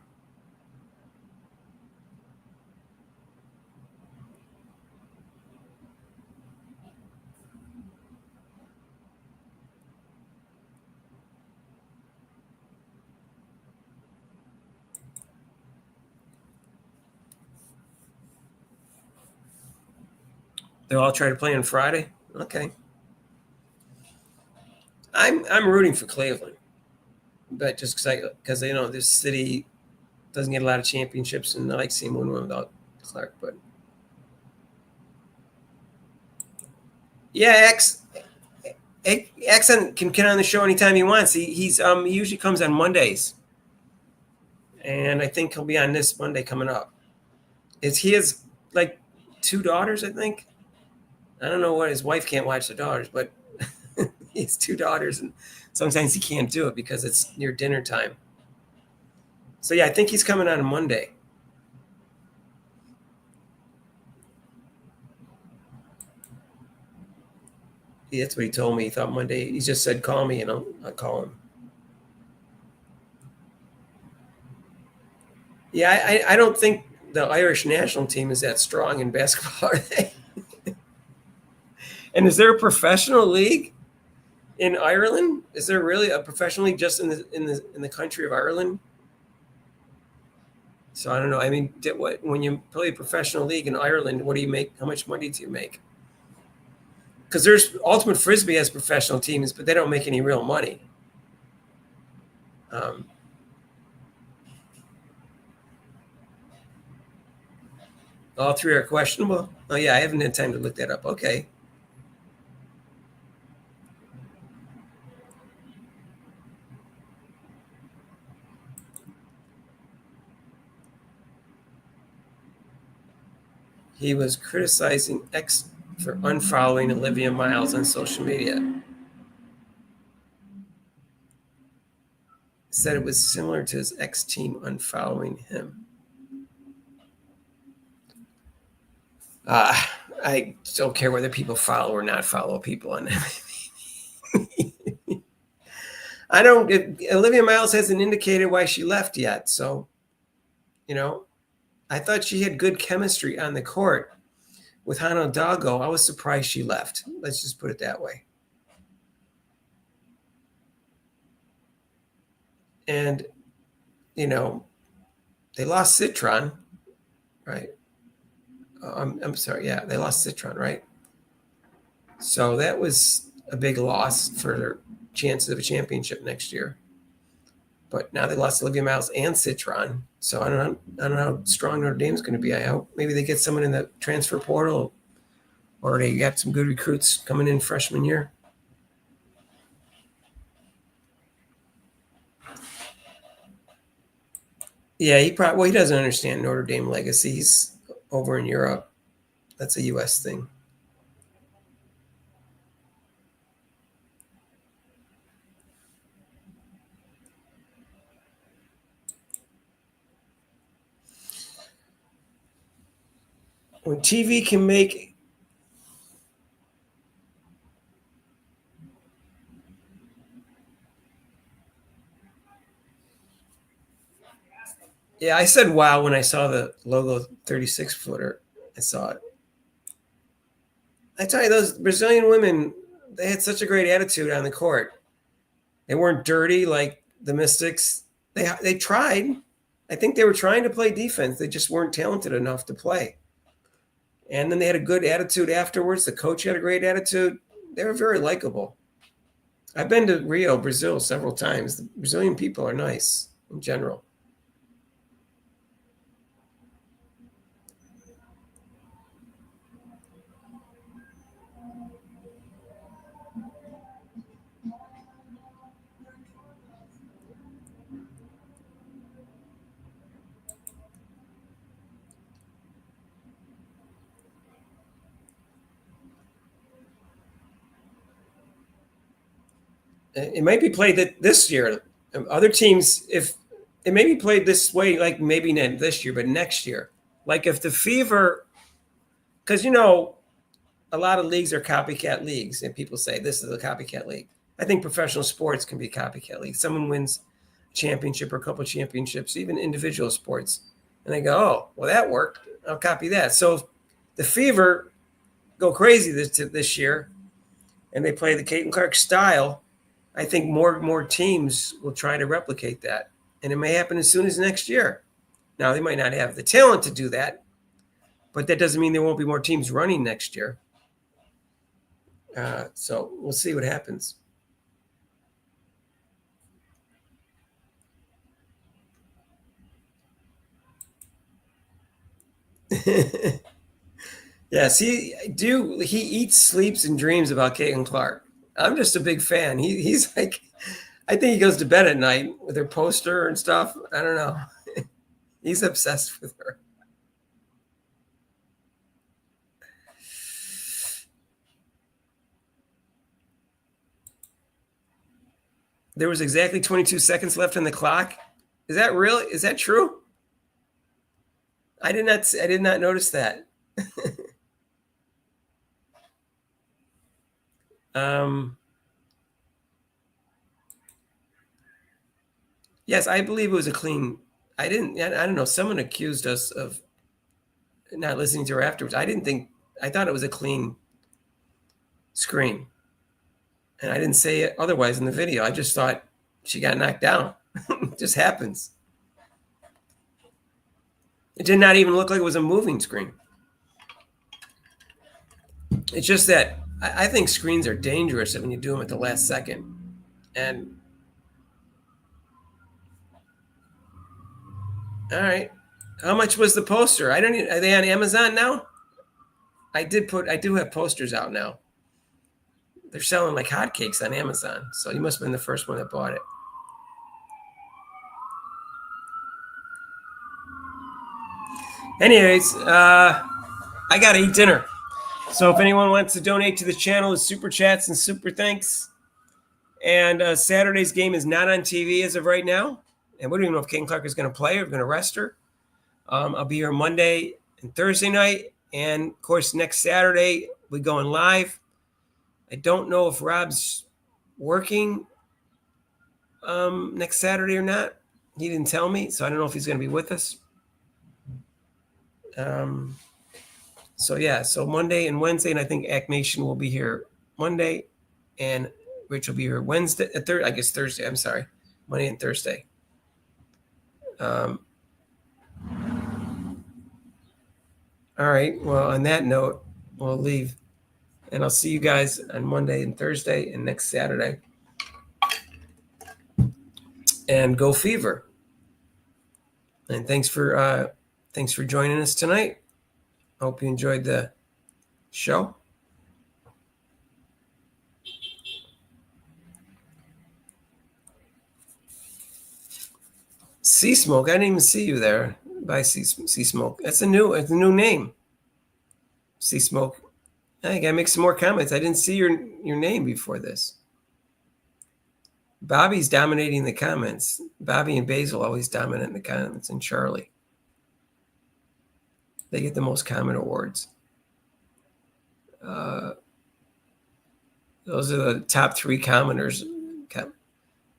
They'll all try to play on Friday? Okay. I'm rooting for Cleveland, but just because this city doesn't get a lot of championships, and I like seeing one without Clark. But yeah, X can get on the show anytime he wants. He usually comes on Mondays, and I think he'll be on this Monday coming up. He has like 2 daughters, I think. I don't know what his wife can't watch the daughters, but he has 2 daughters, and sometimes he can't do it because it's near dinner time. So yeah, I think he's coming on Monday. Yeah, that's what he told me. He thought Monday. He just said, "Call me," and I'll call him. Yeah, I don't think the Irish national team is that strong in basketball, are they? And is there a professional league in Ireland? Is there really a professional league just in the country of Ireland? So I don't know. I mean, when you play a professional league in Ireland, what do you make? How much money do you make? Because there's Ultimate Frisbee has professional teams, but they don't make any real money. All three are questionable. Oh yeah, I haven't had time to look that up. Okay. He was criticizing X for unfollowing Olivia Miles on social media. Said it was similar to his ex-team unfollowing him. I don't care whether people follow or not follow people on I don't. Olivia Miles hasn't indicated why she left yet, so I thought she had good chemistry on the court with Hannah Dago. I was surprised she left. Let's just put it that way. And they lost Citron, right? I'm sorry. Yeah, they lost Citron, right? So that was a big loss for their chances of a championship next year. But now they lost Olivia Miles and Citron. So I don't know how strong Notre Dame's going to be. I hope maybe they get someone in the transfer portal, or they got some good recruits coming in freshman year. Yeah, he doesn't understand Notre Dame legacy. He's over in Europe. That's a U.S. thing. When TV can make Yeah, I said wow when I saw the logo 36-footer. I saw it. I tell you, those Brazilian women, they had such a great attitude on the court. They weren't dirty like the Mystics. They tried. I think they were trying to play defense. They just weren't talented enough to play. And then they had a good attitude afterwards. The coach had a great attitude. They were very likable. I've been to Rio, Brazil several times. The Brazilian people are nice in general. It might be played this year. Other teams, if it may be played this way, like maybe not this year, but next year. Like if the Fever, because a lot of leagues are copycat leagues, and people say this is a copycat league. I think professional sports can be a copycat league. Someone wins a championship or a couple of championships, even individual sports, and they go, "Oh, well, that worked. I'll copy that." So if the Fever go crazy this year, and they play the Caitlin Clark style, I think more teams will try to replicate that, and it may happen as soon as next year. Now, they might not have the talent to do that, but that doesn't mean there won't be more teams running next year. So we'll see what happens. Yes, he eats, sleeps, and dreams about Caitlin Clark. I'm just a big fan. He's like, I think he goes to bed at night with her poster and stuff. I don't know. He's obsessed with her. There was exactly 22 seconds left on the clock. Is that real? Is that true? I did not notice that. Yes, I believe it was a clean I don't know. Someone accused us of not listening to her afterwards. I thought it was a clean screen. And I didn't say it otherwise in the video. I just thought she got knocked down. It just happens. It did not even look like it was a moving screen. It's just that I think screens are dangerous when you do them at the last second. And all right, how much was the poster? I don't even, are they on Amazon now? I do have posters out now. They're selling like hotcakes on Amazon. So you must have been the first one that bought it. Anyways, I got to eat dinner. So if anyone wants to donate to the channel, it's super chats and super thanks. And Saturday's game is not on TV as of right now. And we don't even know if Caitlin Clark is going to play or going to rest her. I'll be here Monday and Thursday night. And, of course, next Saturday, we're going live. I don't know if Rob's working next Saturday or not. He didn't tell me, so I don't know if he's going to be with us. So Monday and Wednesday, and I think Act Nation will be here Monday, and Rich will be here Wednesday, Thursday. I'm sorry, Monday and Thursday. All right. Well, on that note, we'll leave, and I'll see you guys on Monday and Thursday and next Saturday. And go Fever! And thanks for joining us tonight. Hope you enjoyed the show. Sea Smoke, I didn't even see you there. By Sea Smoke. It's a new name. Sea Smoke. I gotta make some more comments. I didn't see your name before this. Bobby's dominating the comments. Bobby and Basil always dominate the comments, and Charlie. They get the most comment awards. Those are the top 3 commenters.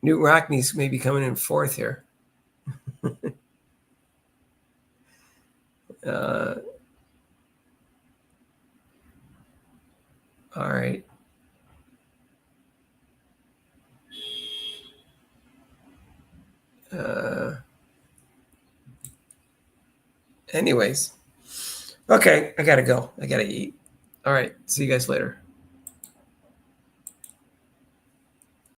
Newt Rockney's maybe coming in 4th here. All right. Anyways. Okay, I gotta go. I gotta eat. All right. See you guys later.